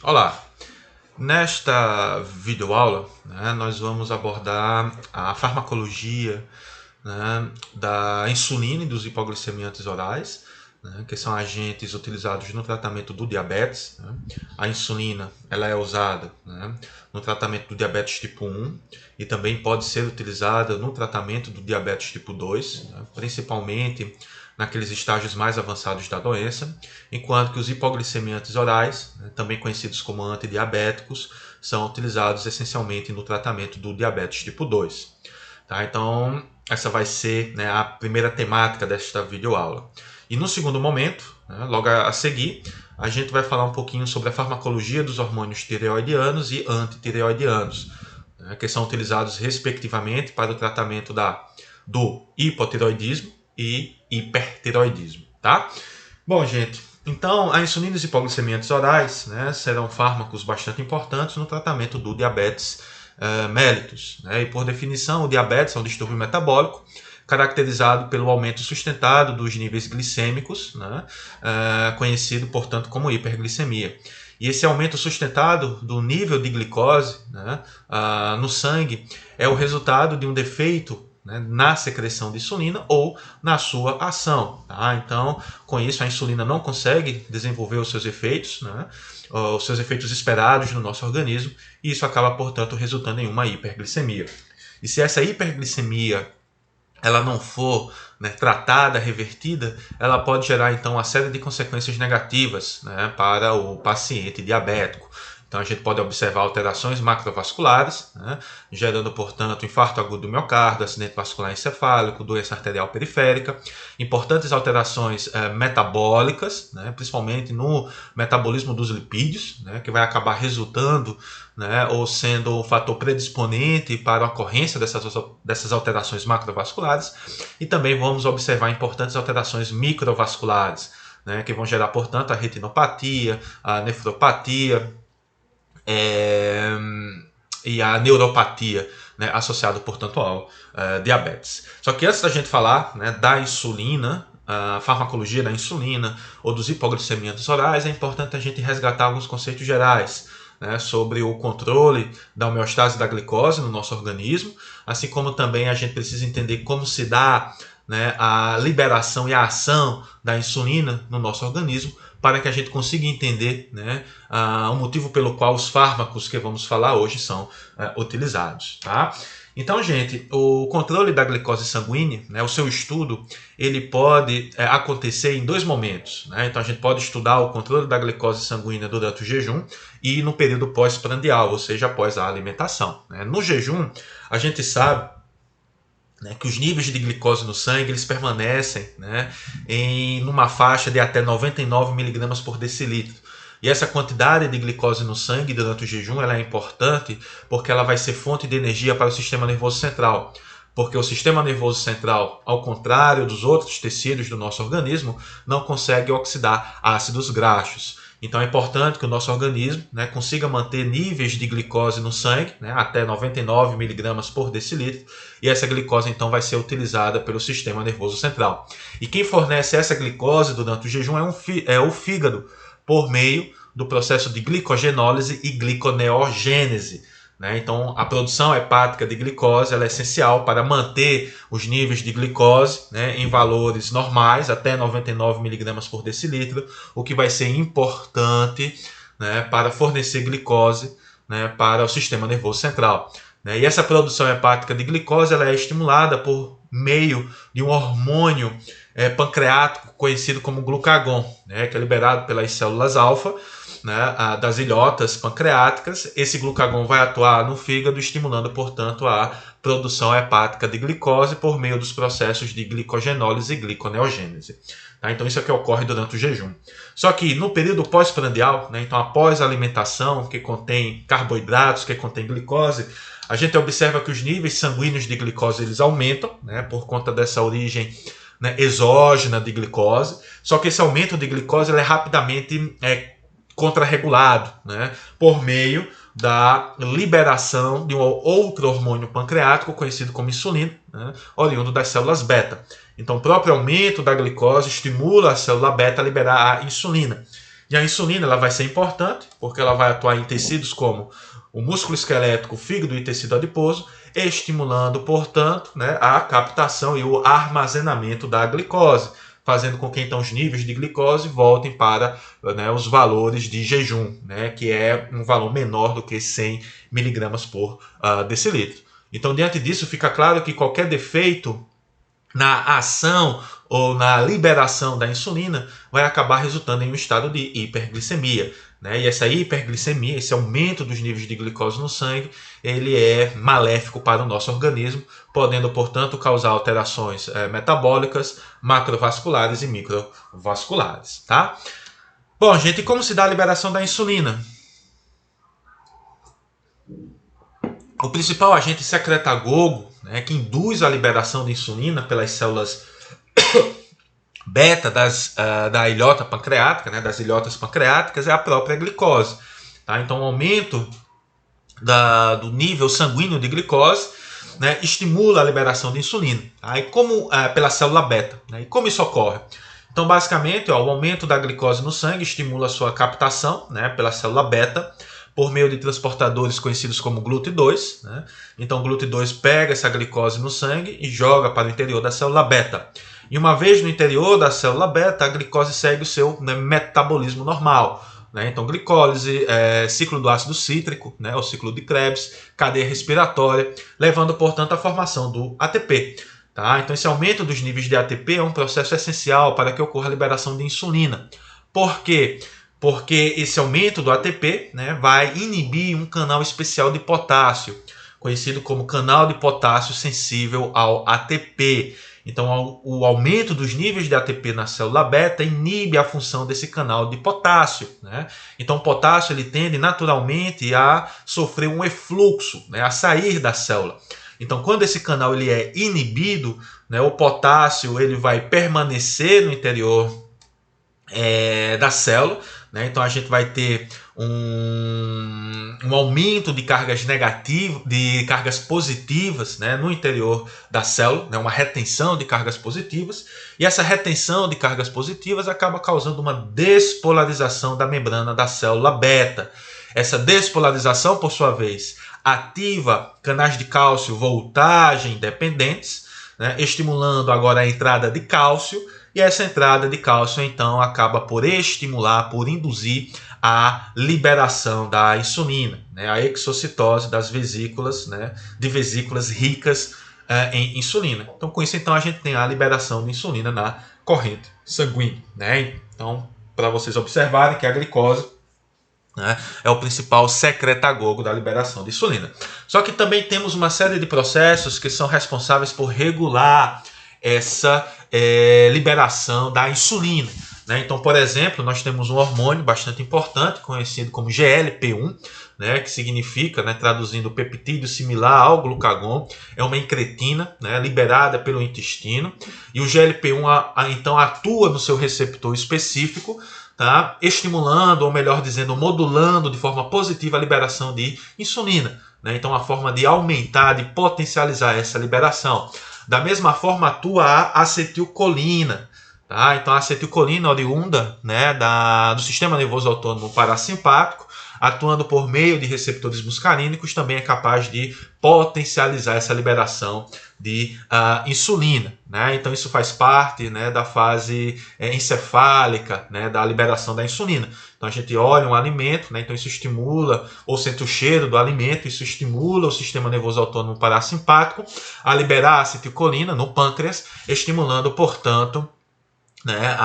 Olá, nesta videoaula, nós vamos abordar a farmacologia, da insulina e dos hipoglicemiantes orais, que são agentes utilizados no tratamento do diabetes. A insulina ela é usada no tratamento do diabetes tipo 1 e também pode ser utilizada no tratamento do diabetes tipo 2, principalmente naqueles estágios mais avançados da doença, enquanto que os hipoglicemiantes orais, também conhecidos como antidiabéticos, são utilizados essencialmente no tratamento do diabetes tipo 2. Tá? Então, essa vai ser a primeira temática desta videoaula. E no segundo momento, logo a seguir, a gente vai falar um pouquinho sobre a farmacologia dos hormônios tireoidianos e antitireoidianos, que são utilizados respectivamente para o tratamento do hipotireoidismo e hipertireoidismo, tá? Bom, gente, então a insulina e os hipoglicemiantes orais serão fármacos bastante importantes no tratamento do diabetes mellitus. E por definição, o diabetes é um distúrbio metabólico caracterizado pelo aumento sustentado dos níveis glicêmicos, conhecido, portanto, como hiperglicemia. E esse aumento sustentado do nível de glicose no sangue é o resultado de um defeito na secreção de insulina ou na sua ação. Tá? Então, com isso, a insulina não consegue desenvolver os seus efeitos, os seus efeitos esperados no nosso organismo, e isso acaba, portanto, resultando em uma hiperglicemia. E se essa hiperglicemia ela não for tratada, revertida, ela pode gerar então uma série de consequências negativas para o paciente diabético. Então a gente pode observar alterações macrovasculares, gerando, portanto, infarto agudo do miocárdio, acidente vascular encefálico, doença arterial periférica, importantes alterações metabólicas, principalmente no metabolismo dos lipídios, que vai acabar resultando ou sendo um fator predisponente para a ocorrência dessas alterações macrovasculares, e também vamos observar importantes alterações microvasculares, que vão gerar, portanto, a retinopatia, a nefropatia, e a neuropatia, associado, portanto, ao diabetes. Só que antes da gente falar da insulina, a farmacologia da insulina ou dos hipoglicemiantes orais, é importante a gente resgatar alguns conceitos gerais sobre o controle da homeostase da glicose no nosso organismo, assim como também a gente precisa entender como se dá a liberação e a ação da insulina no nosso organismo, para que a gente consiga entender o motivo pelo qual os fármacos que vamos falar hoje são utilizados. Tá? Então, gente, o controle da glicose sanguínea, o seu estudo, ele pode acontecer em dois momentos. Então, a gente pode estudar o controle da glicose sanguínea durante o jejum e no período pós-prandial, ou seja, após a alimentação. No jejum, a gente sabe que os níveis de glicose no sangue eles permanecem em uma faixa de até 99 mg por decilitro. E essa quantidade de glicose no sangue durante o jejum ela é importante porque ela vai ser fonte de energia para o sistema nervoso central. Porque o sistema nervoso central, ao contrário dos outros tecidos do nosso organismo, não consegue oxidar ácidos graxos. Então é importante que o nosso organismo consiga manter níveis de glicose no sangue até 99 mg por decilitro, e essa glicose então vai ser utilizada pelo sistema nervoso central. E quem fornece essa glicose durante o jejum é o fígado, por meio do processo de glicogenólise e gliconeogênese. Então, a produção hepática de glicose ela é essencial para manter os níveis de glicose em valores normais, até 99 mg por decilitro, o que vai ser importante para fornecer glicose para o sistema nervoso central. E essa produção hepática de glicose ela é estimulada por meio de um hormônio pancreático conhecido como glucagon, que é liberado pelas células alfa das ilhotas pancreáticas. Esse glucagon vai atuar no fígado, estimulando, portanto, a produção hepática de glicose por meio dos processos de glicogenólise e gliconeogênese. Então isso é o que ocorre durante o jejum. Só que no período pós-prandial, então após a alimentação que contém carboidratos, que contém glicose, a gente observa que os níveis sanguíneos de glicose eles aumentam por conta dessa origem exógena de glicose. Só que esse aumento de glicose ele é rapidamente contrarregulado por meio da liberação de um outro hormônio pancreático conhecido como insulina, oriundo das células beta. Então, o próprio aumento da glicose estimula a célula beta a liberar a insulina. E a insulina ela vai ser importante, porque ela vai atuar em tecidos como o músculo esquelético, o fígado e tecido adiposo, estimulando, portanto, né, a captação e o armazenamento da glicose, fazendo com que então os níveis de glicose voltem para, né, os valores de jejum, né, que é um valor menor do que 100 miligramas por decilitro. Então, diante disso, fica claro que qualquer defeito na ação ou na liberação da insulina vai acabar resultando em um estado de hiperglicemia, né? E essa hiperglicemia, esse aumento dos níveis de glicose no sangue, ele é maléfico para o nosso organismo, podendo, portanto, causar alterações metabólicas, macrovasculares e microvasculares, tá? Bom, gente, como se dá a liberação da insulina? O principal agente secretagogo, né, que induz a liberação de insulina pelas células beta da ilhota pancreática, né, das ilhotas pancreáticas, é a própria glicose. Tá? Então, o aumento do nível sanguíneo de glicose, né, estimula a liberação de insulina. Tá? E como, pela célula beta. Né? E como isso ocorre? Então, basicamente, o aumento da glicose no sangue estimula a sua captação, né, pela célula beta, por meio de transportadores conhecidos como GLUT2. Né? Então, o GLUT2 pega essa glicose no sangue e joga para o interior da célula beta. E uma vez no interior da célula beta, a glicose segue o seu, né, metabolismo normal. Né? Então, glicólise, ciclo do ácido cítrico, né, o ciclo de Krebs, cadeia respiratória, levando, portanto, à formação do ATP. Tá? Então, esse aumento dos níveis de ATP é um processo essencial para que ocorra a liberação de insulina. Por quê? Porque esse aumento do ATP, né, vai inibir um canal especial de potássio, conhecido como canal de potássio sensível ao ATP. Então, o aumento dos níveis de ATP na célula beta inibe a função desse canal de potássio. Né? Então, o potássio ele tende naturalmente a sofrer um efluxo, né, a sair da célula. Então, quando esse canal ele é inibido, né, o potássio ele vai permanecer no interior da célula, né? Então a gente vai ter um aumento de cargas negativas, de cargas positivas, né, no interior da célula, né, uma retenção de cargas positivas, e essa retenção de cargas positivas acaba causando uma despolarização da membrana da célula beta. Essa despolarização, por sua vez, ativa canais de cálcio voltagem dependentes, né, estimulando agora a entrada de cálcio. E essa entrada de cálcio, então, acaba por estimular, por induzir a liberação da insulina, né? A exocitose das vesículas, né? De vesículas ricas em insulina. Então, com isso, então, a gente tem a liberação de insulina na corrente sanguínea, né? Então, para vocês observarem que a glicose, né, é o principal secretagogo da liberação de insulina. Só que também temos uma série de processos que são responsáveis por regular essa liberação da insulina. Né? Então, por exemplo, nós temos um hormônio bastante importante, conhecido como GLP-1, né, que significa, né, traduzindo, peptídeo similar ao glucagon, é uma incretina, né, liberada pelo intestino, e o GLP-1 então atua no seu receptor específico, tá, estimulando, ou melhor dizendo, modulando de forma positiva a liberação de insulina. Né? Então, a forma de aumentar, de potencializar essa liberação. Da mesma forma atua a acetilcolina. Tá? Então a acetilcolina oriunda, né, do sistema nervoso autônomo parasimpático, atuando por meio de receptores muscarínicos, também é capaz de potencializar essa liberação de insulina. Né? Então isso faz parte, né, da fase encefálica, né, da liberação da insulina. Então a gente olha um alimento, né, então isso estimula, ou sente o cheiro do alimento, isso estimula o sistema nervoso autônomo parasimpático a liberar a acetilcolina no pâncreas, estimulando, portanto, né,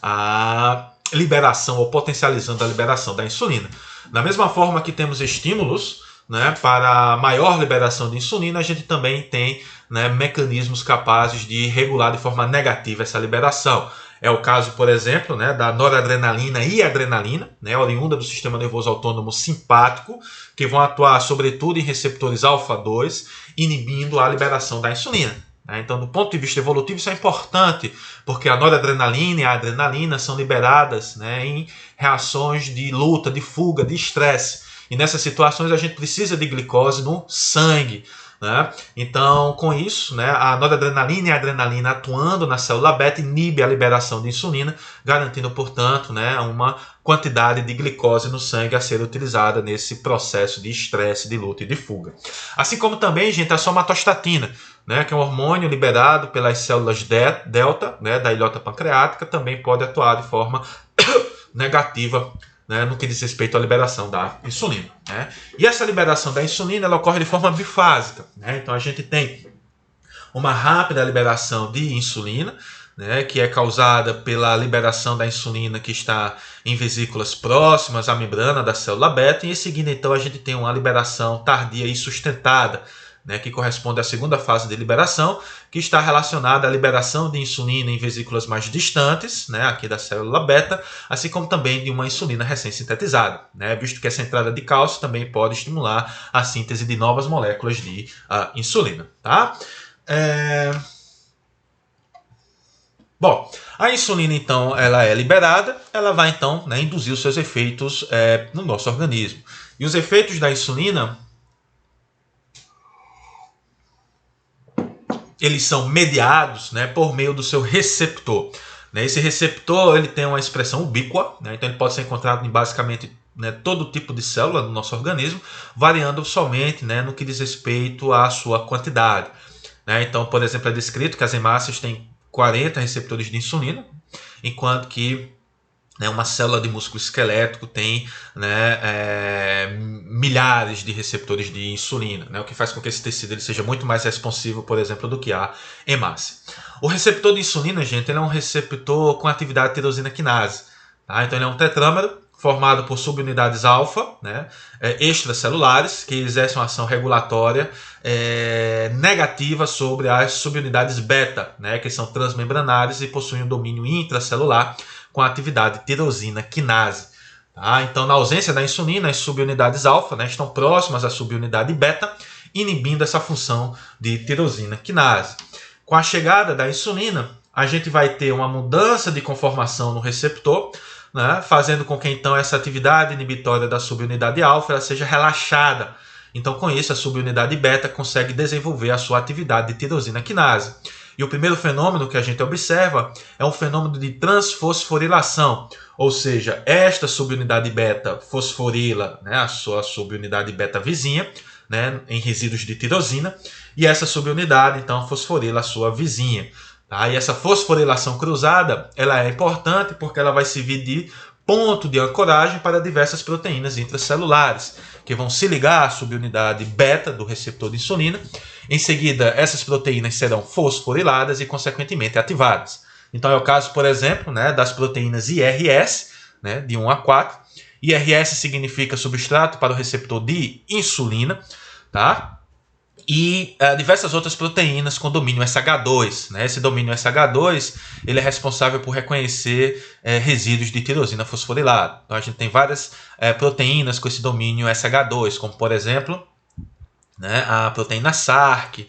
a liberação ou potencializando a liberação da insulina. Da mesma forma que temos estímulos, né, para maior liberação de insulina, a gente também tem, né, mecanismos capazes de regular de forma negativa essa liberação. É o caso, por exemplo, né, da noradrenalina e adrenalina, né, oriunda do sistema nervoso autônomo simpático, que vão atuar sobretudo em receptores alfa-2, inibindo a liberação da insulina. Então, do ponto de vista evolutivo, isso é importante, porque a noradrenalina e a adrenalina são liberadas, né, em reações de luta, de fuga, de estresse. E nessas situações a gente precisa de glicose no sangue. né? Então, com isso, né, a noradrenalina e a adrenalina atuando na célula beta inibe a liberação de insulina, garantindo, portanto, né, uma quantidade de glicose no sangue a ser utilizada nesse processo de estresse, de luta e de fuga. Assim como também, gente, a somatostatina, né, que é um hormônio liberado pelas células delta, né, da ilhota pancreática, também pode atuar de forma negativa, né, no que diz respeito à liberação da insulina, né? E essa liberação da insulina ela ocorre de forma bifásica, né? Então a gente tem uma rápida liberação de insulina, né, que é causada pela liberação da insulina que está em vesículas próximas à membrana da célula beta, e em seguida então a gente tem uma liberação tardia e sustentada, né, que corresponde à segunda fase de liberação, que está relacionada à liberação de insulina em vesículas mais distantes, né, aqui da célula beta, assim como também de uma insulina recém-sintetizada, né, visto que essa entrada de cálcio também pode estimular a síntese de novas moléculas de insulina. Tá? Bom, a insulina então ela é liberada, ela vai então, né, induzir os seus efeitos no nosso organismo. E os efeitos da insulina eles são mediados, né, por meio do seu receptor. Né? Esse receptor ele tem uma expressão ubíqua, né? Então ele pode ser encontrado em basicamente, né, todo tipo de célula do nosso organismo, variando somente, né, no que diz respeito à sua quantidade. Né? Então, por exemplo, é descrito que as hemácias têm 40 receptores de insulina, enquanto que, né, uma célula de músculo esquelético tem, né, milhares de receptores de insulina, né, o que faz com que esse tecido ele seja muito mais responsivo, por exemplo, do que a hemácia. O receptor de insulina, gente, ele é um receptor com atividade tirosina quinase. Tá? Então ele é um tetrâmero formado por subunidades alfa, né, extracelulares, que exercem uma ação regulatória negativa sobre as subunidades beta, né, que são transmembranares e possuem um domínio intracelular com a atividade tirosina quinase. Tá? Então, na ausência da insulina, as subunidades alfa, né, estão próximas à subunidade beta, inibindo essa função de tirosina quinase. Com a chegada da insulina, a gente vai ter uma mudança de conformação no receptor, né, fazendo com que então essa atividade inibitória da subunidade alfa ela seja relaxada. Então, com isso, a subunidade beta consegue desenvolver a sua atividade de tirosina quinase. E o primeiro fenômeno que a gente observa é um fenômeno de transfosforilação, ou seja, esta subunidade beta fosforila, né, a sua subunidade beta vizinha, né, em resíduos de tirosina, e essa subunidade então fosforila a sua vizinha. Tá? E essa fosforilação cruzada ela é importante porque ela vai servir de ponto de ancoragem para diversas proteínas intracelulares, que vão se ligar à subunidade beta do receptor de insulina. Em seguida, essas proteínas serão fosforiladas e, consequentemente, ativadas. Então, é o caso, por exemplo, né, das proteínas IRS, né, de 1 a 4. IRS significa substrato para o receptor de insulina, tá? E diversas outras proteínas com domínio SH2. Né? Esse domínio SH2 ele é responsável por reconhecer resíduos de tirosina fosforilada. Então, a gente tem várias proteínas com esse domínio SH2, como, por exemplo, né, a proteína SARC,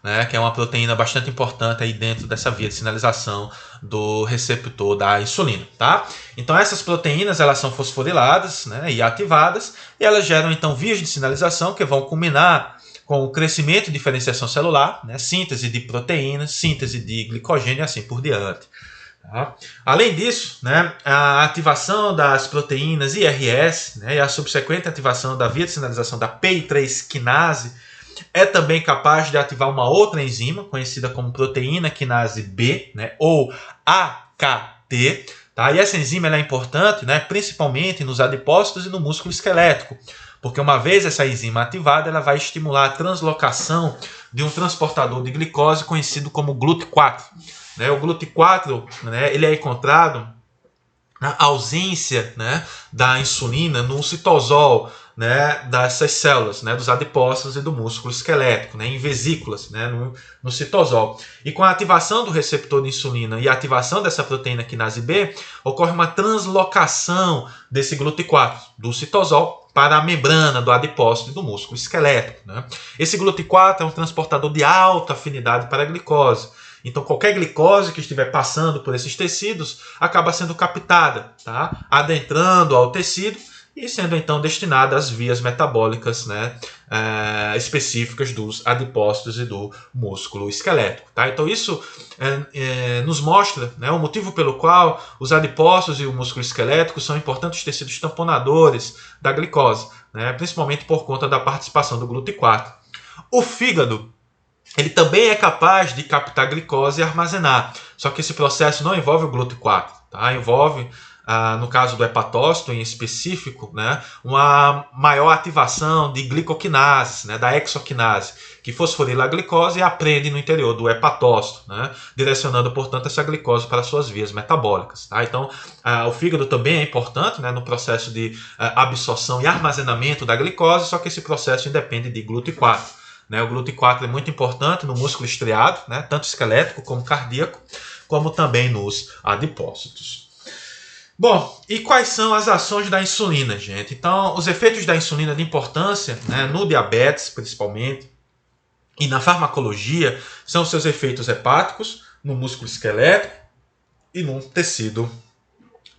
né, que é uma proteína bastante importante aí dentro dessa via de sinalização do receptor da insulina. Tá? Então, essas proteínas elas são fosforiladas, né, e ativadas, e elas geram, então, vias de sinalização que vão culminar com o crescimento e diferenciação celular, né, síntese de proteínas, síntese de glicogênio e assim por diante. Tá? Além disso, né, a ativação das proteínas IRS, né, e a subsequente ativação da via de sinalização da PI3 quinase é também capaz de ativar uma outra enzima, conhecida como proteína quinase B, né, ou AKT. Tá? E essa enzima ela é importante, né, principalmente nos adipócitos e no músculo esquelético, porque uma vez essa enzima ativada, ela vai estimular a translocação de um transportador de glicose conhecido como GLUT4. Né? O GLUT4 né, ele é encontrado na ausência, né, da insulina no citosol, né, dessas células, né, dos adipócitos e do músculo esquelético, né, em vesículas, né, no citosol. E com a ativação do receptor de insulina e a ativação dessa proteína quinase B, ocorre uma translocação desse GLUT4 do citosol para a membrana do adipócito e do músculo esquelético. Né? Esse GLUT4 é um transportador de alta afinidade para a glicose. Então, qualquer glicose que estiver passando por esses tecidos acaba sendo captada, tá? Adentrando ao tecido e sendo então destinada às vias metabólicas, né, específicas dos adipócitos e do músculo esquelético. Tá? Então isso nos mostra, né, o motivo pelo qual os adipócitos e o músculo esquelético são importantes tecidos tamponadores da glicose, né, principalmente por conta da participação do GLUT4. O fígado, ele também é capaz de captar glicose e armazenar, só que esse processo não envolve o GLUT4, tá? Envolve, no caso do hepatócito em específico, né, uma maior ativação de glicoquinases, né, da exoquinase, que fosforila a glicose e a prende no interior do hepatócito, né, direcionando, portanto, essa glicose para suas vias metabólicas. Tá? Então, o fígado também é importante, né, no processo de absorção e armazenamento da glicose, só que esse processo independe de GLUT4. Né? O GLUT4 é muito importante no músculo estriado, né, tanto esquelético como cardíaco, como também nos adipócitos. Bom, e quais são as ações da insulina, gente? Então, os efeitos da insulina de importância, né, no diabetes, principalmente, e na farmacologia, são seus efeitos hepáticos, no músculo esquelético e no tecido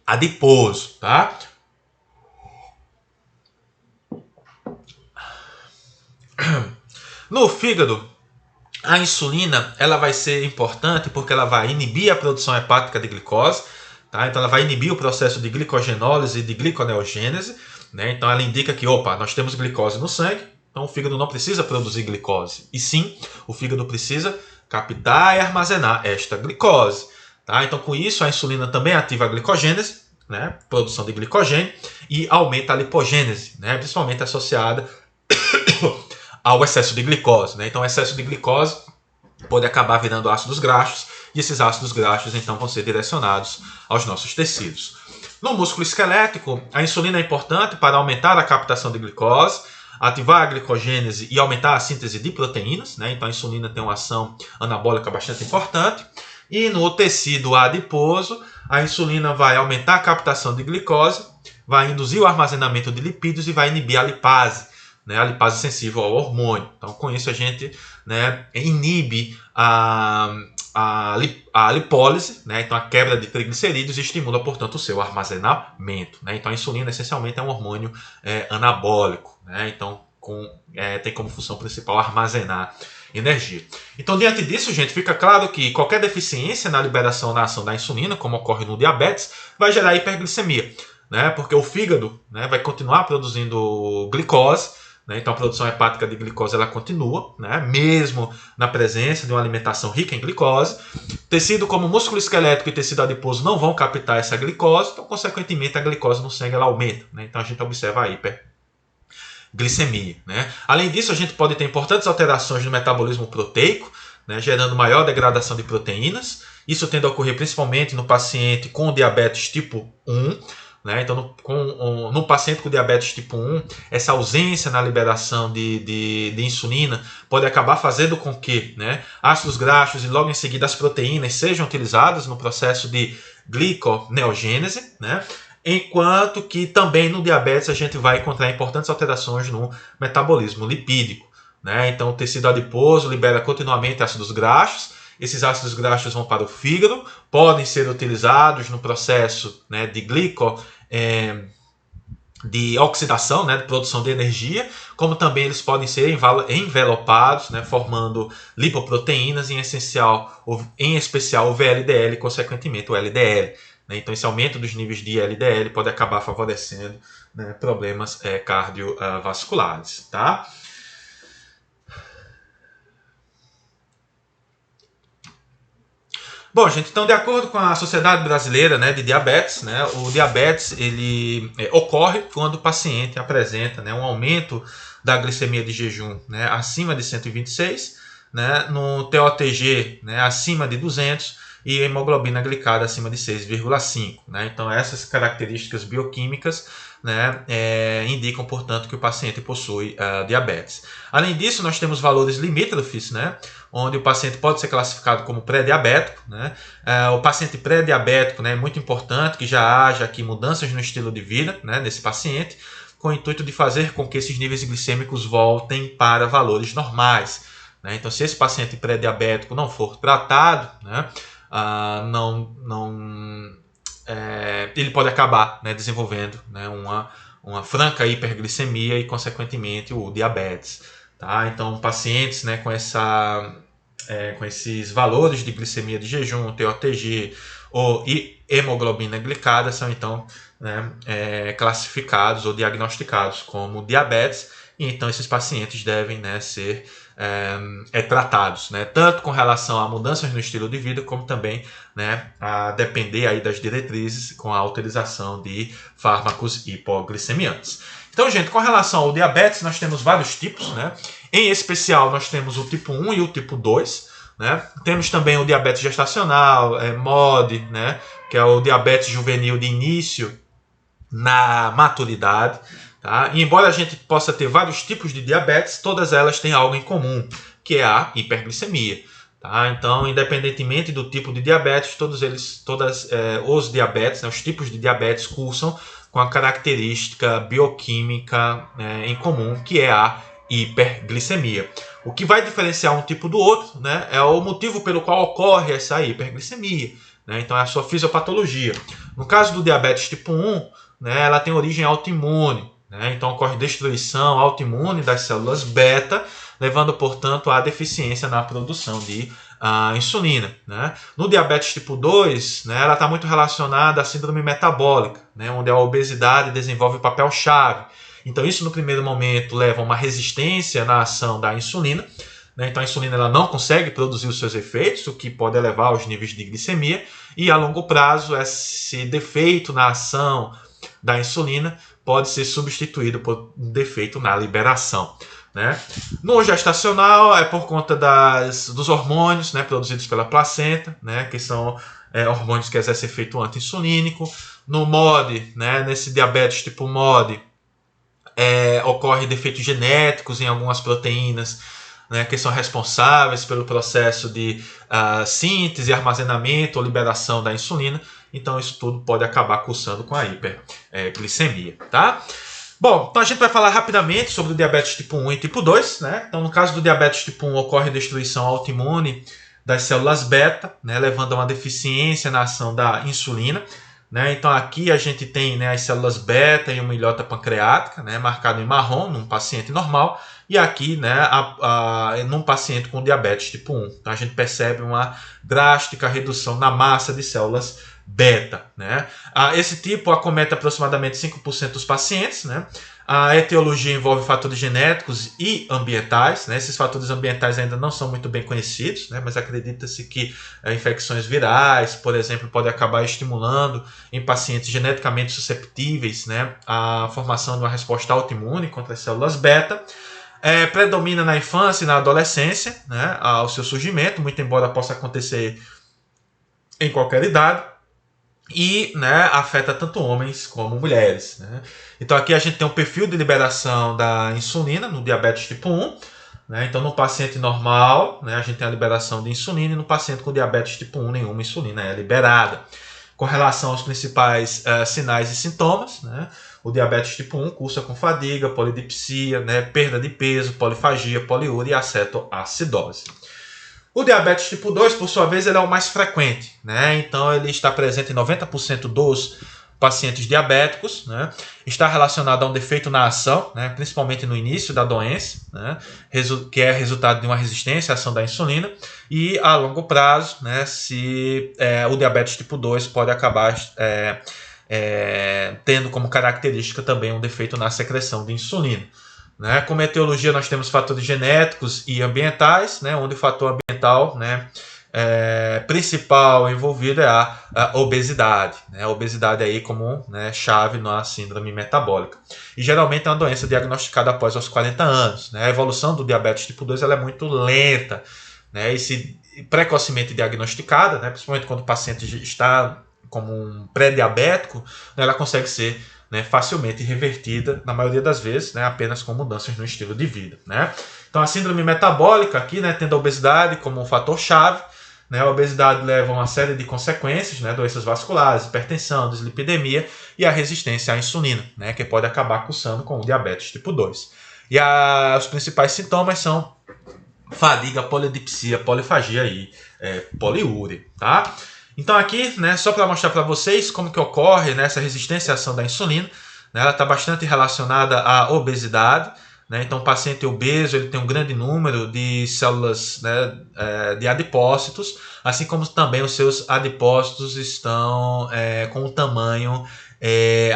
adiposo, tá? No fígado, a insulina ela vai ser importante porque ela vai inibir a produção hepática de glicose, tá? Então ela vai inibir o processo de glicogenólise e de gliconeogênese, né? Então ela indica que, nós temos glicose no sangue, então o fígado não precisa produzir glicose, e sim, o fígado precisa captar e armazenar esta glicose. Tá? Então com isso a insulina também ativa a glicogênese, né? Produção de glicogênio, e aumenta a lipogênese, né? Principalmente associada ao excesso de glicose. Né? Então o excesso de glicose pode acabar virando ácidos graxos, e esses ácidos graxos então vão ser direcionados aos nossos tecidos. No músculo esquelético, a insulina é importante para aumentar a captação de glicose, ativar a glicogênese e aumentar a síntese de proteínas. Né? Então a insulina tem uma ação anabólica bastante importante. E no tecido adiposo, a insulina vai aumentar a captação de glicose, vai induzir o armazenamento de lipídios e vai inibir a lipase, né, a lipase sensível ao hormônio. Então, com isso, a gente, né, inibe a lipólise, né, então a quebra de triglicerídeos, e estimula, portanto, o seu armazenamento. Né? Então, a insulina, essencialmente, é um hormônio anabólico. Né? Então, tem como função principal armazenar energia. Então, diante disso, gente, fica claro que qualquer deficiência na liberação da ação da insulina, como ocorre no diabetes, vai gerar hiperglicemia. Né? Porque o fígado, né, vai continuar produzindo glicose, né? Então a produção hepática de glicose ela continua, né? Mesmo na presença de uma alimentação rica em glicose. Tecido como músculo esquelético e tecido adiposo não vão captar essa glicose, então consequentemente a glicose no sangue ela aumenta. Né? Então a gente observa a hiperglicemia. Né? Além disso, a gente pode ter importantes alterações no metabolismo proteico, né? Gerando maior degradação de proteínas. Isso tende a ocorrer principalmente no paciente com diabetes tipo 1. Né? Então, no paciente com diabetes tipo 1, essa ausência na liberação de insulina pode acabar fazendo com que, né, ácidos graxos e logo em seguida as proteínas sejam utilizadas no processo de gliconeogênese, né? Enquanto que também no diabetes a gente vai encontrar importantes alterações no metabolismo lipídico. Né? Então o tecido adiposo libera continuamente ácidos graxos. Esses ácidos graxos vão para o fígado, podem ser utilizados no processo, né, de oxidação, né, de produção de energia, como também eles podem ser envelopados, né, formando lipoproteínas, em especial o VLDL e, consequentemente, o LDL. Né? Então, esse aumento dos níveis de LDL pode acabar favorecendo, né, problemas cardiovasculares. Tá? Bom, gente, então de acordo com a Sociedade Brasileira, né, de Diabetes, né, o diabetes ele ocorre quando o paciente apresenta, né, um aumento da glicemia de jejum, né, acima de 126, né, no TOTG, né, acima de 200 e hemoglobina glicada acima de 6,5. Né? Então essas características bioquímicas, né, indicam, portanto, que o paciente possui diabetes. Além disso, nós temos valores limítrofes, né, onde o paciente pode ser classificado como pré-diabético. Né? O paciente pré-diabético, né, é muito importante que já haja aqui mudanças no estilo de vida, né, desse paciente, com o intuito de fazer com que esses níveis glicêmicos voltem para valores normais. Né? Então, se esse paciente pré-diabético não for tratado, né, ele pode acabar, né, desenvolvendo, né, uma franca hiperglicemia e, consequentemente, o diabetes. Tá? Então, pacientes, né, com esses valores de glicemia de jejum, TOTG ou hemoglobina glicada são então, né, classificados ou diagnosticados como diabetes, e então esses pacientes devem, né, ser tratados, né, tanto com relação a mudanças no estilo de vida, como também, né, a depender aí das diretrizes com a utilização de fármacos hipoglicemiantes. Então, gente, com relação ao diabetes, nós temos vários tipos, né? Em especial, nós temos o tipo 1 e o tipo 2, né? Temos também o diabetes gestacional, MOD, né? Que é o diabetes juvenil de início na maturidade. Tá? E embora a gente possa ter vários tipos de diabetes, todas elas têm algo em comum, que é a hiperglicemia. Tá? Então, independentemente do tipo de diabetes, todos os diabetes, né, os tipos de diabetes cursam com a característica bioquímica em comum, que é a hiperglicemia. O que vai diferenciar um tipo do outro, né, é o motivo pelo qual ocorre essa hiperglicemia. Né? Então, é a sua fisiopatologia. No caso do diabetes tipo 1, né, ela tem origem autoimune. Né? Então, ocorre destruição autoimune das células beta, levando, portanto, à deficiência na produção de insulina. Né? No diabetes tipo 2, né, ela está muito relacionada à síndrome metabólica, né, onde a obesidade desenvolve papel-chave. Então, isso no primeiro momento leva a uma resistência na ação da insulina. Né? Então, a insulina ela não consegue produzir os seus efeitos, o que pode elevar aos níveis de glicemia. E, a longo prazo, esse defeito na ação da insulina pode ser substituído por um defeito na liberação. Né? No gestacional é por conta dos hormônios, né, produzidos pela placenta, né, que são hormônios que exercem efeito anti-insulínico. No MOD, né, nesse diabetes tipo MOD, ocorre defeitos genéticos em algumas proteínas, né, que são responsáveis pelo processo de síntese, armazenamento ou liberação da insulina. Então isso tudo pode acabar cursando com a hiperglicemia. Tá? Bom, então a gente vai falar rapidamente sobre o diabetes tipo 1 e tipo 2. Né? Então, no caso do diabetes tipo 1, ocorre destruição autoimune das células beta, né, levando a uma deficiência na ação da insulina. Né? Então, aqui a gente tem, né, as células beta e uma ilhota pancreática, né, marcado em marrom, num paciente normal, e aqui, né, num paciente com diabetes tipo 1. Então, a gente percebe uma drástica redução na massa de células beta. Né? Esse tipo acomete aproximadamente 5% dos pacientes. Né? A etiologia envolve fatores genéticos e ambientais. Né? Esses fatores ambientais ainda não são muito bem conhecidos, né? Mas acredita-se que infecções virais, por exemplo, podem acabar estimulando em pacientes geneticamente susceptíveis, né, a formação de uma resposta autoimune contra as células beta. Predomina na infância e na adolescência, né, o seu surgimento, muito embora possa acontecer em qualquer idade. E, né, afeta tanto homens como mulheres. Né? Então aqui a gente tem um perfil de liberação da insulina no diabetes tipo 1. Né? Então no paciente normal, né, a gente tem a liberação de insulina, e no paciente com diabetes tipo 1 nenhuma insulina é liberada. Com relação aos principais sinais e sintomas, né, o diabetes tipo 1 cursa com fadiga, polidipsia, né, perda de peso, polifagia, poliúria e acetoacidose. O diabetes tipo 2, por sua vez, ele é o mais frequente. Né? Então, ele está presente em 90% dos pacientes diabéticos. Né? Está relacionado a um defeito na ação, né? Principalmente no início da doença, né? Que é resultado de uma resistência à ação da insulina. E, a longo prazo, né, o diabetes tipo 2 pode acabar tendo como característica também um defeito na secreção de insulina. Né? Como etiologia, nós temos fatores genéticos e ambientais, né? Onde o fator ambiental, né, principal envolvido é a obesidade. Né? A obesidade aí como, né, chave na síndrome metabólica. E geralmente é uma doença diagnosticada após os 40 anos. Né? A evolução do diabetes tipo 2 ela é muito lenta. Né? E se precocemente diagnosticada, né, principalmente quando o paciente está como um pré-diabético, né, ela consegue ser, né, facilmente revertida, na maioria das vezes, né, apenas com mudanças no estilo de vida. Né? Então a síndrome metabólica aqui, né, tendo a obesidade como um fator-chave, né, a obesidade leva a uma série de consequências, né, doenças vasculares, hipertensão, dislipidemia e a resistência à insulina, né, que pode acabar cursando com o diabetes tipo 2. E os principais sintomas são fadiga, polidipsia, polifagia e poliúria. Tá? Então aqui, né, só para mostrar para vocês como que ocorre, né, essa resistência à ação da insulina, né, ela está bastante relacionada à obesidade, né, então o paciente obeso ele tem um grande número de células, né, de adipócitos, assim como também os seus adipócitos estão com o tamanho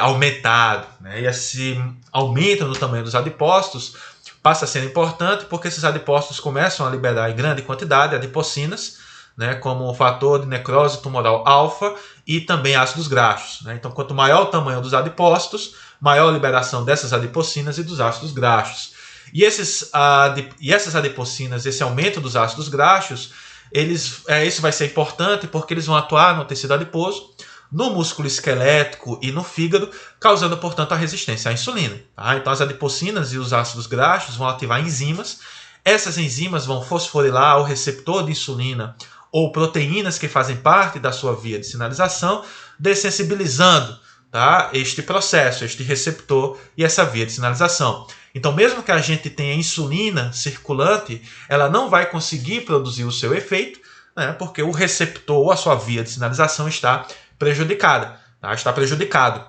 aumentado, né, e esse aumento no tamanho dos adipócitos passa a ser importante porque esses adipócitos começam a liberar em grande quantidade adipocinas, né, como o fator de necrose tumoral alfa e também ácidos graxos, né? Então, quanto maior o tamanho dos adipócitos, maior a liberação dessas adipocinas e dos ácidos graxos. E essas adipocinas, esse aumento dos ácidos graxos, isso vai ser importante porque eles vão atuar no tecido adiposo, no músculo esquelético e no fígado, causando, portanto, a resistência à insulina. Tá? Então, as adipocinas e os ácidos graxos vão ativar enzimas. Essas enzimas vão fosforilar o receptor de insulina ou proteínas que fazem parte da sua via de sinalização, dessensibilizando, tá, este processo, este receptor e essa via de sinalização. Então, mesmo que a gente tenha insulina circulante, ela não vai conseguir produzir o seu efeito, né, porque o receptor ou a sua via de sinalização está prejudicada, tá? Está prejudicado.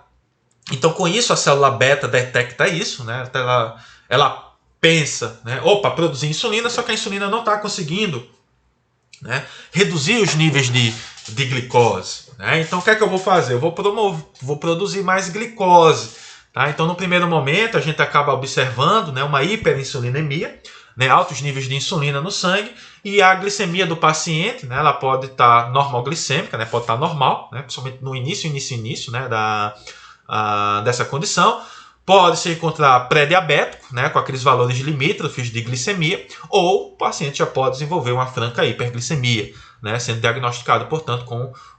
Então, com isso, a célula beta detecta isso, né? Ela pensa, né? Opa, produzir insulina, só que a insulina não está conseguindo, né, reduzir os níveis de glicose. Né? Então, o que é que eu vou fazer? Eu vou produzir mais glicose. Tá? Então, no primeiro momento, a gente acaba observando, né, uma hiperinsulinemia, né, altos níveis de insulina no sangue, e a glicemia do paciente, né, ela pode estar normoglicêmica, né, pode estar normal, né, principalmente no início, né, dessa condição. Pode se encontrar pré-diabético, né, com aqueles valores limítrofes de glicemia, ou o paciente já pode desenvolver uma franca hiperglicemia, né, sendo diagnosticado, portanto,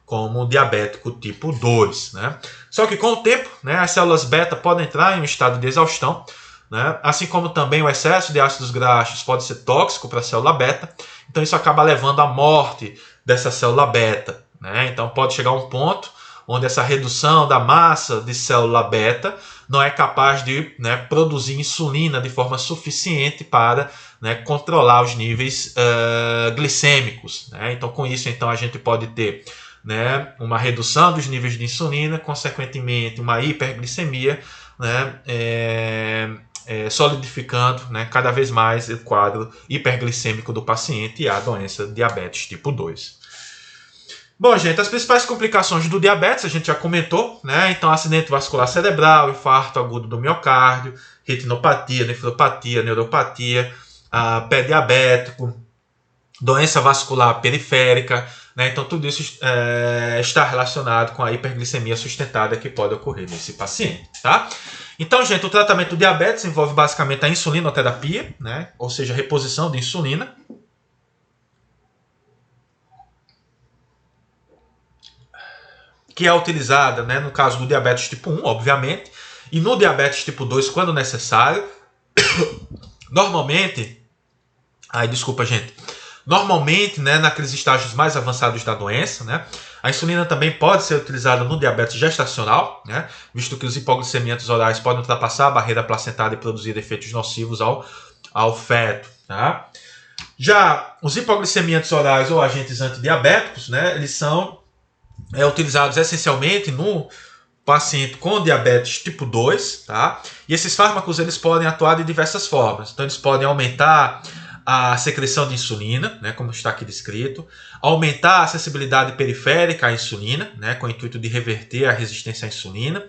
como diabético tipo 2. Né. Só que com o tempo, né, as células beta podem entrar em um estado de exaustão, né, assim como também o excesso de ácidos graxos pode ser tóxico para a célula beta, então isso acaba levando à morte dessa célula beta. Né. Então pode chegar a um ponto onde essa redução da massa de célula beta não é capaz de, né, produzir insulina de forma suficiente para, né, controlar os níveis glicêmicos. Né? Então, com isso, então, a gente pode ter, né, uma redução dos níveis de insulina, consequentemente, uma hiperglicemia, né, solidificando, né, cada vez mais o quadro hiperglicêmico do paciente e a doença diabetes tipo 2. Bom, gente, as principais complicações do diabetes a gente já comentou, né? Então, acidente vascular cerebral, infarto agudo do miocárdio, retinopatia, nefropatia, neuropatia, pé diabético, doença vascular periférica, né? Então, tudo isso está relacionado com a hiperglicemia sustentada que pode ocorrer nesse paciente, tá? Então, gente, o tratamento do diabetes envolve basicamente a insulinoterapia, né? Ou seja, reposição de insulina, que é utilizada, né, no caso do diabetes tipo 1, obviamente, e no diabetes tipo 2, quando necessário. Normalmente, né, naqueles estágios mais avançados da doença, né, a insulina também pode ser utilizada no diabetes gestacional, né, visto que os hipoglicemiantos orais podem ultrapassar a barreira placentária e produzir efeitos nocivos ao feto. Tá? Já os hipoglicemiantos orais ou agentes antidiabéticos, né, eles são utilizados essencialmente no paciente com diabetes tipo 2, tá? E esses fármacos eles podem atuar de diversas formas. Então, eles podem aumentar a secreção de insulina, né, como está aqui descrito, aumentar a acessibilidade periférica à insulina, né, com o intuito de reverter a resistência à insulina.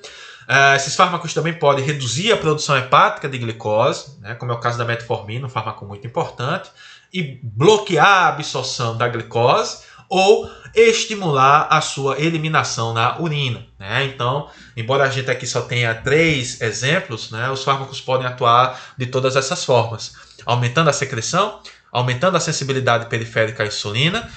Esses fármacos também podem reduzir a produção hepática de glicose, né, como é o caso da metformina, um fármaco muito importante, e bloquear a absorção da glicose, ou estimular a sua eliminação na urina. Né? Então, embora a gente aqui só tenha 3 exemplos, né, os fármacos podem atuar de todas essas formas, aumentando a secreção, aumentando a sensibilidade periférica à insulina,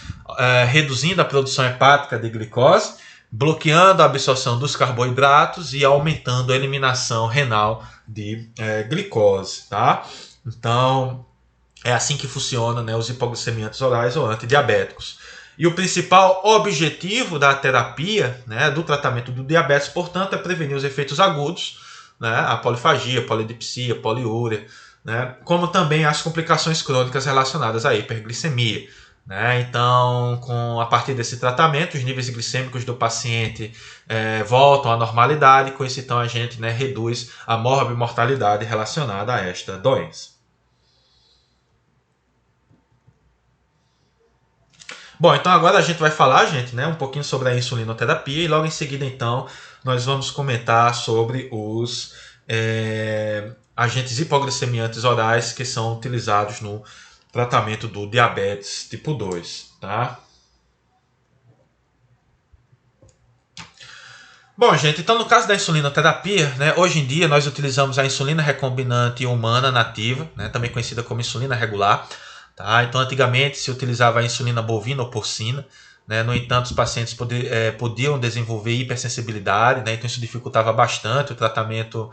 reduzindo a produção hepática de glicose, bloqueando a absorção dos carboidratos e aumentando a eliminação renal de glicose. Tá? Então, é assim que funciona, né, os hipoglicemiantes orais ou antidiabéticos. E o principal objetivo da terapia, né, do tratamento do diabetes, portanto, é prevenir os efeitos agudos, né, a polifagia, polidipsia, poliúria, né, como também as complicações crônicas relacionadas à hiperglicemia. né? Então, a partir desse tratamento, os níveis glicêmicos do paciente voltam à normalidade, com isso então a gente, né, reduz a morbimortalidade relacionada a esta doença. Bom, então agora a gente vai falar, gente, né, um pouquinho sobre a insulinoterapia e logo em seguida, então, nós vamos comentar sobre os agentes hipoglicemiantes orais que são utilizados no tratamento do diabetes tipo 2, tá? Bom, gente, então no caso da insulinoterapia, né, hoje em dia nós utilizamos a insulina recombinante humana nativa, né, também conhecida como insulina regular. Tá? Então, antigamente se utilizava a insulina bovina ou porcina, né? No entanto, os pacientes podiam desenvolver hipersensibilidade, né? Então isso dificultava bastante o tratamento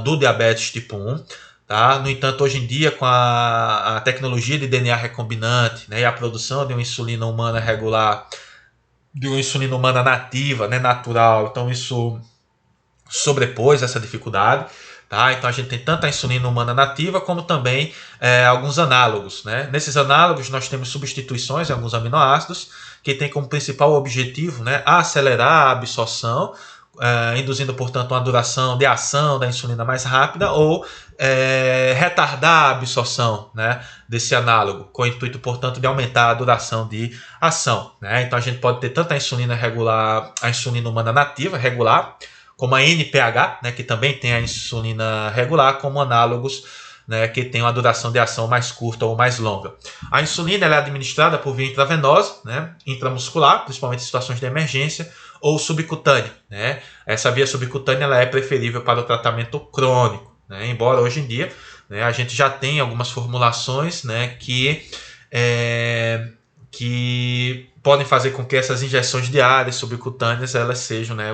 do diabetes tipo 1. Tá? No entanto, hoje em dia, com a tecnologia de DNA recombinante, né, e a produção de uma insulina humana regular, de uma insulina humana nativa, né, natural, então isso sobrepôs essa dificuldade. Tá? Então a gente tem tanto a insulina humana nativa como também alguns análogos. Né? Nesses análogos nós temos substituições em alguns aminoácidos que tem como principal objetivo, né, acelerar a absorção, induzindo, portanto, uma duração de ação da insulina mais rápida ou retardar a absorção, né, desse análogo, com o intuito, portanto, de aumentar a duração de ação. Né? Então a gente pode ter tanto a insulina regular, a insulina humana nativa regular, como a NPH, né, que também tem a insulina regular, como análogos, né, que tem uma duração de ação mais curta ou mais longa. A insulina ela é administrada por via intravenosa, né, intramuscular, principalmente em situações de emergência, ou subcutânea. Né? Essa via subcutânea ela é preferível para o tratamento crônico, né, embora hoje em dia, né, a gente já tenha algumas formulações, né, que podem fazer com que essas injeções diárias subcutâneas elas sejam, né,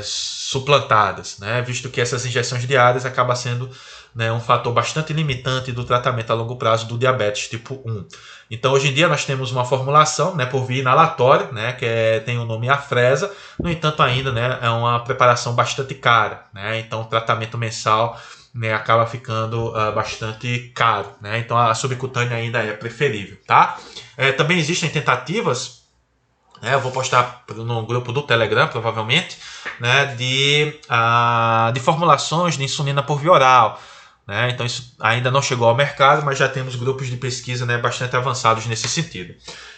suplantadas, né, visto que essas injeções diárias acabam sendo, né, um fator bastante limitante do tratamento a longo prazo do diabetes tipo 1. Então, hoje em dia, nós temos uma formulação, né, por via inalatória, né, que tem o nome Afresa, no entanto, ainda, né, é uma preparação bastante cara. Né, então, o tratamento mensal, né, acaba ficando bastante caro. Né, então, a subcutânea ainda é preferível. Tá? Também existem tentativas, eu vou postar no grupo do Telegram, provavelmente, né, de formulações de insulina por via oral. Né? Então isso ainda não chegou ao mercado, mas já temos grupos de pesquisa, né, bastante avançados nesse sentido.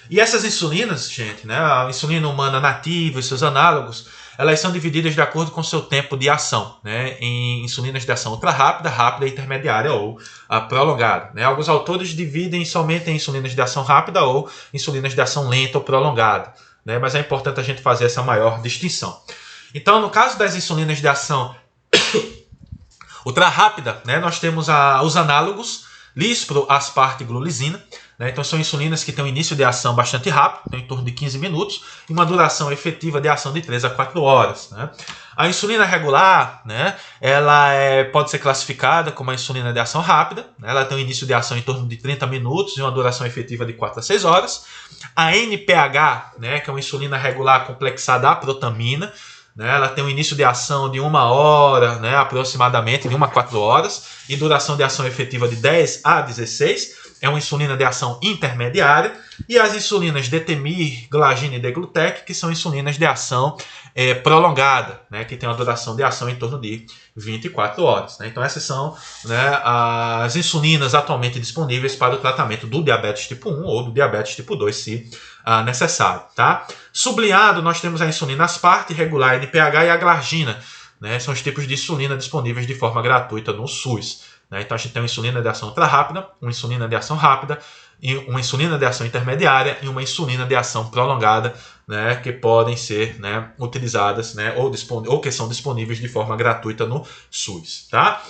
E essas insulinas, gente, né, a insulina humana nativa e seus análogos, elas são divididas de acordo com o seu tempo de ação, né, em insulinas de ação ultra rápida, rápida, intermediária ou prolongada. Né? Alguns autores dividem somente em insulinas de ação rápida ou insulinas de ação lenta ou prolongada. Né? Mas é importante a gente fazer essa maior distinção. Então, no caso das insulinas de ação ultra rápida, né, nós temos os análogos lispro, asparte e glulisina. Né, então são insulinas que têm um início de ação bastante rápido, em torno de 15 minutos, e uma duração efetiva de ação de 3 a 4 horas. Né. A insulina regular, né, ela pode ser classificada como a insulina de ação rápida. Né, ela tem um início de ação em torno de 30 minutos e uma duração efetiva de 4 a 6 horas. A NPH, né, que é uma insulina regular complexada à protamina, né, ela tem um início de ação de 1 hora, né, aproximadamente, de 1 a 4 horas, e duração de ação efetiva de 10 a 16. É uma insulina de ação intermediária. E as insulinas Detemir, Glagine e Deglutec, que são insulinas de ação prolongada, né, que tem uma duração de ação em torno de 24 horas. Né. Então essas são, né, as insulinas atualmente disponíveis para o tratamento do diabetes tipo 1 ou do diabetes tipo 2, se necessário. Tá? Sublinhado, nós temos a insulina asparte, regular, NPH e a glargina. Né, são os tipos de insulina disponíveis de forma gratuita no SUS. Né? Então a gente tem uma insulina de ação ultra rápida, uma insulina de ação rápida, e uma insulina de ação intermediária e uma insulina de ação prolongada, né, que podem ser, né, utilizadas, né, ou que são disponíveis de forma gratuita no SUS. Tá?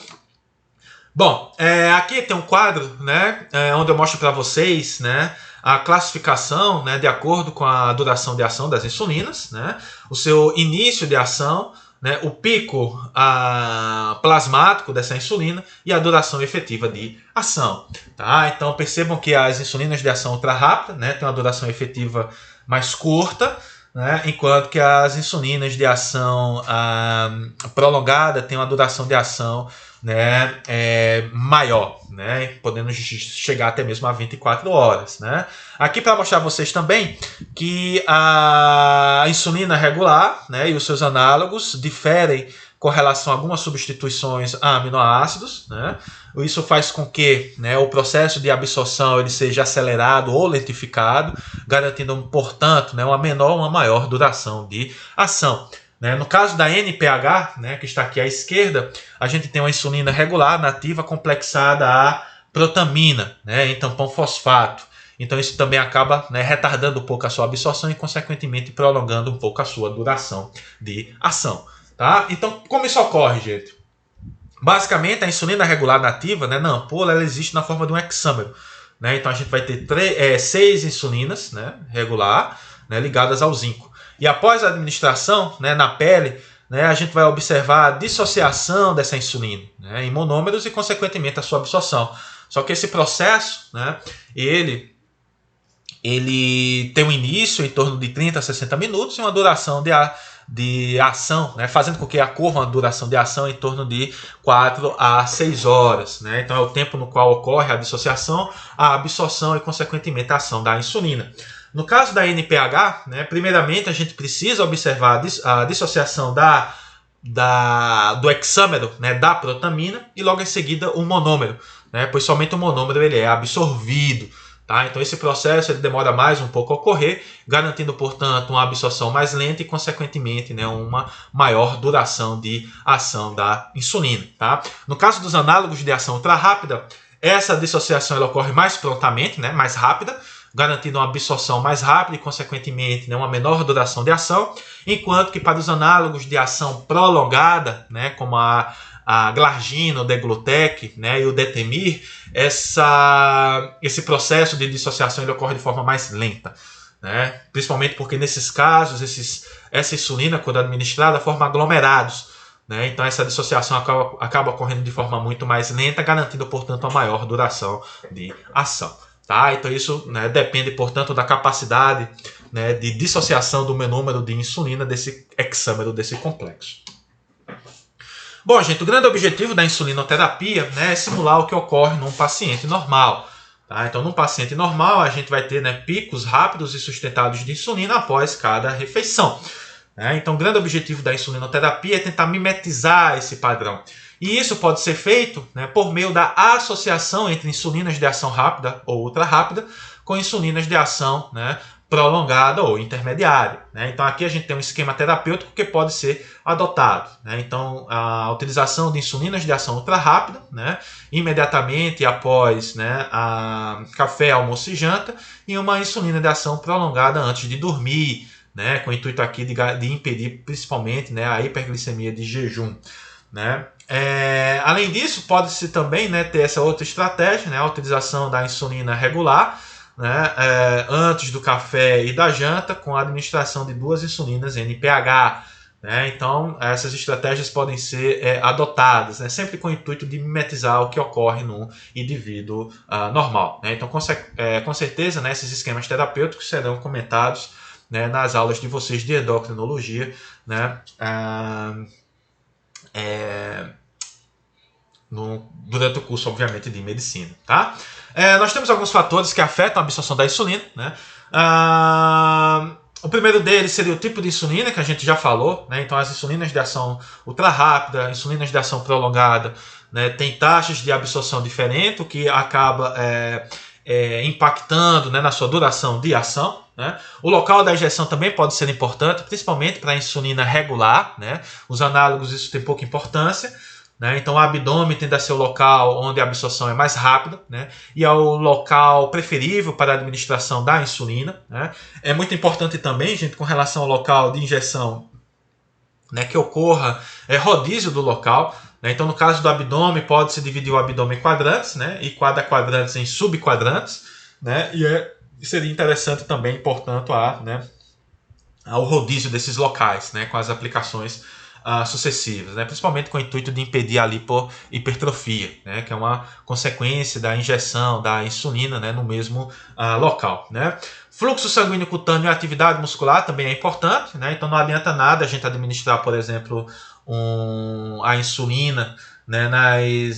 Bom, aqui tem um quadro, né, onde eu mostro para vocês, né, a classificação, né, de acordo com a duração de ação das insulinas, né, o seu início de ação, né, o pico plasmático dessa insulina e a duração efetiva de ação. Tá? Então percebam que as insulinas de ação ultra rápida, né, têm uma duração efetiva mais curta, né, enquanto que as insulinas de ação prolongada têm uma duração de ação, né, maior, né, podendo chegar até mesmo a 24 horas. Né. Aqui para mostrar a vocês também que a insulina regular, né, e os seus análogos diferem com relação a algumas substituições a aminoácidos. Né. Isso faz com que, né, o processo de absorção ele seja acelerado ou lentificado, garantindo, portanto, né, uma menor ou uma maior duração de ação. No caso da NPH, né, que está aqui à esquerda, a gente tem uma insulina regular nativa complexada a protamina, né, em tampão fosfato. Então isso também acaba, né, retardando um pouco a sua absorção e, consequentemente, prolongando um pouco a sua duração de ação. Tá? Então, como isso ocorre, gente? Basicamente, a insulina regular nativa, né, na ampola, ela existe na forma de um hexâmero. Né? Então a gente vai ter 6 insulinas, né, regular, né, ligadas ao zinco. E após a administração, né, na pele, né, a gente vai observar a dissociação dessa insulina, né, em monômeros e, consequentemente, a sua absorção. Só que esse processo, né, ele tem um início em torno de 30 a 60 minutos e uma duração de ação, né, fazendo com que ocorra uma duração de ação em torno de 4 a 6 horas. Né? Então é o tempo no qual ocorre a dissociação, a absorção e, consequentemente, a ação da insulina. No caso da NPH, né, primeiramente a gente precisa observar a dissociação do hexâmero, né, da protamina, e logo em seguida o monômero, né, pois somente o monômero ele é absorvido. Tá? Então esse processo ele demora mais um pouco a ocorrer, garantindo, portanto, uma absorção mais lenta e, consequentemente, né, uma maior duração de ação da insulina. Tá? No caso dos análogos de ação ultra-rápida, essa dissociação ela ocorre mais prontamente, né, mais rápida, garantindo uma absorção mais rápida e, consequentemente, né, uma menor duração de ação, enquanto que para os análogos de ação prolongada, né, como a glargina, o deglutec, né, e o detemir, esse processo de dissociação ele ocorre de forma mais lenta. Né? Principalmente porque, nesses casos, essa insulina, quando administrada, forma aglomerados. Né? Então, essa dissociação acaba ocorrendo de forma muito mais lenta, garantindo, portanto, a maior duração de ação. Tá? Então, isso, né, depende, portanto, da capacidade, né, de dissociação do monômero de insulina desse hexâmero, desse complexo. Bom, gente, o grande objetivo da insulinoterapia, né, é simular o que ocorre num paciente normal. Tá? Então, num paciente normal, a gente vai ter, né, picos rápidos e sustentados de insulina após cada refeição. Né? Então, o grande objetivo da insulinoterapia é tentar mimetizar esse padrão. E isso pode ser feito, né, por meio da associação entre insulinas de ação rápida ou ultra rápida com insulinas de ação, né, prolongada ou intermediária. Né? Então aqui a gente tem um esquema terapêutico que pode ser adotado. Né? Então a utilização de insulinas de ação ultra rápida, né, imediatamente após, né, a café, almoço e janta, e uma insulina de ação prolongada antes de dormir, né, com o intuito aqui de impedir principalmente, né, a hiperglicemia de jejum. Né? Além disso, pode-se também, né, ter essa outra estratégia, né, a utilização da insulina regular, né, antes do café e da janta, com a administração de 2 insulinas NPH. Né? Então, essas estratégias podem ser adotadas, né, sempre com o intuito de mimetizar o que ocorre no indivíduo normal. Né? Então, com certeza, né, esses esquemas terapêuticos serão comentados, né, nas aulas de vocês de endocrinologia, né, durante o curso, obviamente, de medicina. Tá? Nós temos alguns fatores que afetam a absorção da insulina. Né? O primeiro deles seria o tipo de insulina, que a gente já falou. Né? Então, as insulinas de ação ultra rápida, insulinas de ação prolongada, né, tem taxas de absorção diferentes, o que acaba impactando, né, na sua duração de ação. Né? O local da injeção também pode ser importante, principalmente para a insulina regular. Né? Os análogos, isso tem pouca importância. Né? Então, o abdômen tende a ser o local onde a absorção é mais rápida, né? E é o local preferível para a administração da insulina. Né? É muito importante também, gente, com relação ao local de injeção, né, que ocorra rodízio do local. Né? Então, no caso do abdômen, pode-se dividir o abdômen em quadrantes, né? E cada quadrantes em subquadrantes. Né? E seria interessante também, portanto, ao rodízio desses locais, né, com as aplicações sucessivas, né? Principalmente com o intuito de impedir a lipohipertrofia, né? Que é uma consequência da injeção da insulina, né? No mesmo local, né? Fluxo sanguíneo cutâneo e atividade muscular também é importante, né? Então não adianta nada a gente administrar, por exemplo, a insulina, né,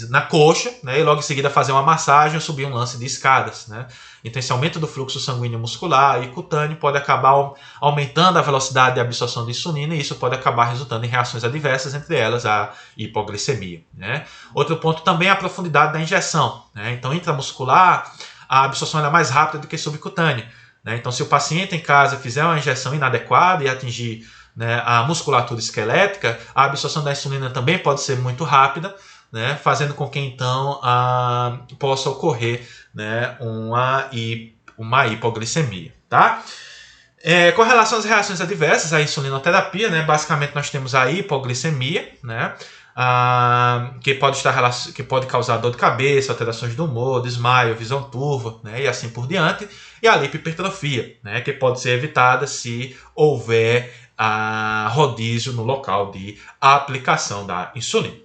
na coxa, né, e logo em seguida fazer uma massagem ou subir um lance de escadas, né? Então esse aumento do fluxo sanguíneo muscular e cutâneo pode acabar aumentando a velocidade de absorção de insulina e isso pode acabar resultando em reações adversas, entre elas a hipoglicemia, né? Outro ponto também é a profundidade da injeção, né? Então intramuscular a absorção é mais rápida do que subcutânea, né? Então se o paciente em casa fizer uma injeção inadequada e atingir, né, a musculatura esquelética, a absorção da insulina também pode ser muito rápida, né, fazendo com que então possa ocorrer, né, uma hipoglicemia. Tá? Com relação às reações adversas à insulinoterapia, né, basicamente nós temos a hipoglicemia, né, que pode causar dor de cabeça, alterações do humor, desmaio, visão turva, né, e assim por diante, e a lipohipertrofia, né, que pode ser evitada se houver rodízio no local de aplicação da insulina.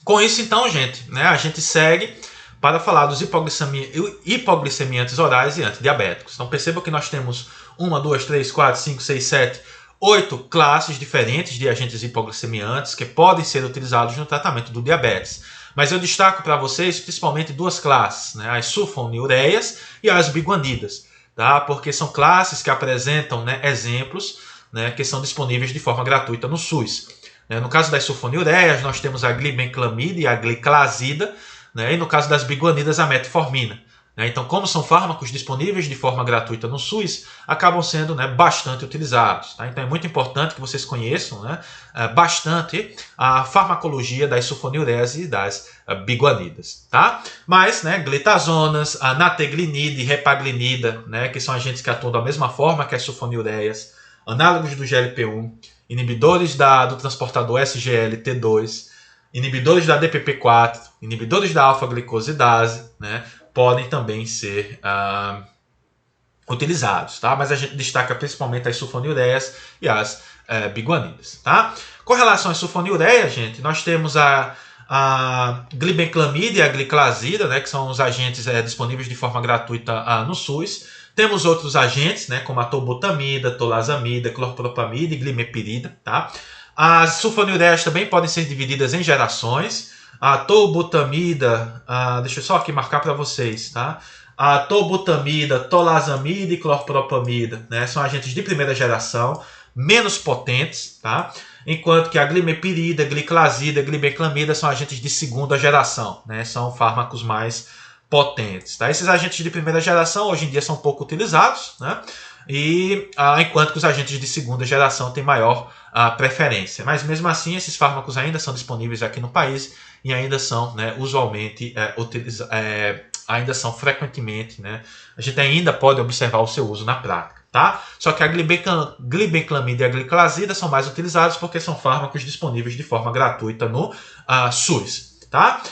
Com isso, então, gente, né, a gente segue para falar dos hipoglicemiantes orais e antidiabéticos. Então, perceba que nós temos 1, 2, 3, 4, 5, 6, 7, 8 classes diferentes de agentes hipoglicemiantes que podem ser utilizados no tratamento do diabetes. Mas eu destaco para vocês principalmente duas classes, né, as sulfonilureias e as biguanidas, tá? Porque são classes que apresentam, né, exemplos, né, que são disponíveis de forma gratuita no SUS. No caso das sulfonilureias, nós temos a glibenclamida e a gliclazida, né, e no caso das biguanidas, a metformina. Então, como são fármacos disponíveis de forma gratuita no SUS, acabam sendo, né, bastante utilizados. Tá? Então, é muito importante que vocês conheçam, né, bastante a farmacologia das sulfonilureias e das biguanidas. Tá? Mas, né, glitazonas, a nateglinida e repaglinida, né, que são agentes que atuam da mesma forma que as sulfonilureias, análogos do GLP-1, inibidores do transportador SGLT2, inibidores da DPP-4, inibidores da alfa-glicosidase, né, podem também ser utilizados, tá? Mas a gente destaca principalmente as sulfonilureias e as biguanidas, tá? Com relação às sulfonilureias, gente, nós temos a glibenclamida e a gliclazida, né, que são os agentes disponíveis de forma gratuita no SUS. Temos outros agentes, né, como a tolbutamida, tolazamida, clorpropamida e glimepirida, tá? As sulfonilureias também podem ser divididas em gerações. A tolbutamida, deixa eu só aqui marcar para vocês, tá? A tolbutamida, tolazamida e clorpropamida, né, são agentes de primeira geração, menos potentes, tá? Enquanto que a glimepirida, gliclazida, glibenclamida são agentes de segunda geração, né? São fármacos mais potentes, tá? Esses agentes de primeira geração hoje em dia são pouco utilizados, né? Enquanto que os agentes de segunda geração têm maior preferência. Mas mesmo assim, esses fármacos ainda são disponíveis aqui no país e ainda são, né, usualmente ainda são frequentemente, né, a gente ainda pode observar o seu uso na prática, tá? Só que a glibenclamida e a gliclazida são mais utilizados porque são fármacos disponíveis de forma gratuita no SUS, tá?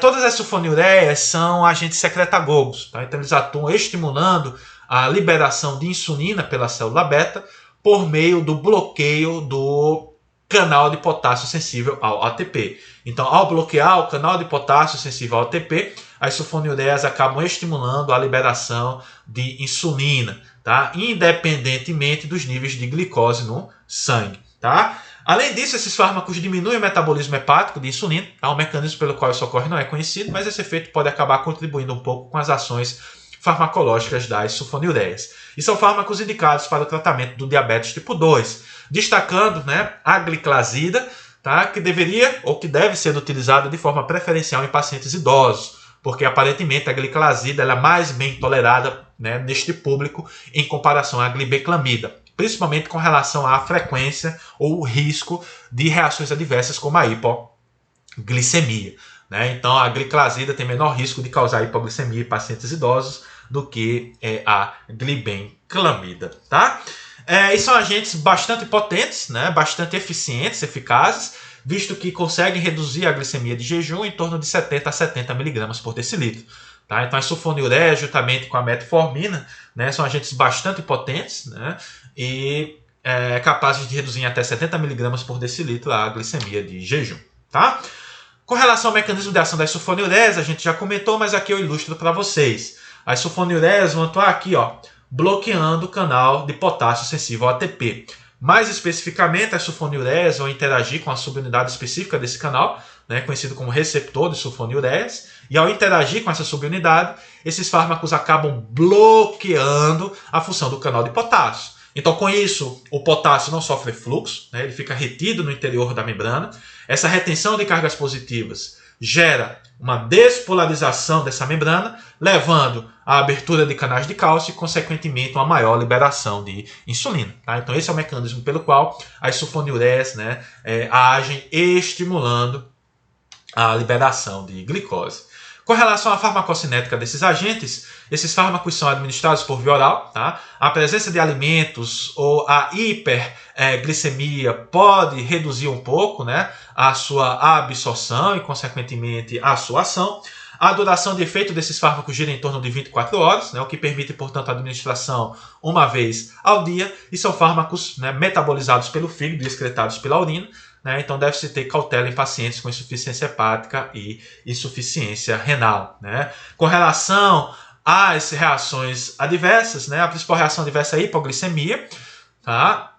Todas as sulfonilureias são agentes secretagogos, tá? Então eles atuam estimulando a liberação de insulina pela célula beta por meio do bloqueio do canal de potássio sensível ao ATP. Então, ao bloquear o canal de potássio sensível ao ATP, as sulfonilureias acabam estimulando a liberação de insulina, tá? Independentemente dos níveis de glicose no sangue, tá? Além disso, esses fármacos diminuem o metabolismo hepático de insulina, tá? O mecanismo pelo qual isso ocorre não é conhecido, mas esse efeito pode acabar contribuindo um pouco com as ações farmacológicas das sulfonilureias. E são fármacos indicados para o tratamento do diabetes tipo 2, destacando, né, a gliclazida, tá, que deveria ou que deve ser utilizada de forma preferencial em pacientes idosos, porque aparentemente a gliclazida ela é mais bem tolerada, né, neste público em comparação à glibenclamida, principalmente com relação à frequência ou o risco de reações adversas como a hipoglicemia. Então, a gliclazida tem menor risco de causar hipoglicemia em pacientes idosos do que a glibenclamida, tá? E são agentes bastante potentes, né? Bastante eficientes, eficazes, visto que conseguem reduzir a glicemia de jejum em torno de 70 a 70 miligramas por decilitro. Tá? Então, a sulfonilureia, juntamente com a metformina, né, são agentes bastante potentes, né, e capazes de reduzir em até 70 miligramas por decilitro a glicemia de jejum. Tá? Com relação ao mecanismo de ação das sulfonilureias, a gente já comentou, mas aqui eu ilustro para vocês. As sulfonilureias vão atuar aqui, ó, bloqueando o canal de potássio sensível ao ATP. Mais especificamente, as sulfonilureias vão interagir com a subunidade específica desse canal, né, conhecido como receptor de sulfonilureias, e ao interagir com essa subunidade, esses fármacos acabam bloqueando a função do canal de potássio. Então, com isso, o potássio não sofre fluxo, né, ele fica retido no interior da membrana. Essa retenção de cargas positivas gera uma despolarização dessa membrana, levando à abertura de canais de cálcio e, consequentemente, uma maior liberação de insulina. Tá? Então, esse é o mecanismo pelo qual as sulfonilureias, né, agem estimulando a liberação de glicose. Com relação à farmacocinética desses agentes, esses fármacos são administrados por via oral. Tá? A presença de alimentos ou a hiperglicemia pode reduzir um pouco, né, a sua absorção e, consequentemente, a sua ação. A duração de efeito desses fármacos gira em torno de 24 horas, né, o que permite, portanto, a administração uma vez ao dia, e são fármacos, né, metabolizados pelo fígado e excretados pela urina. Né, então deve-se ter cautela em pacientes com insuficiência hepática e insuficiência renal. Né. Com relação às reações adversas, né, a principal reação adversa é a hipoglicemia, tá?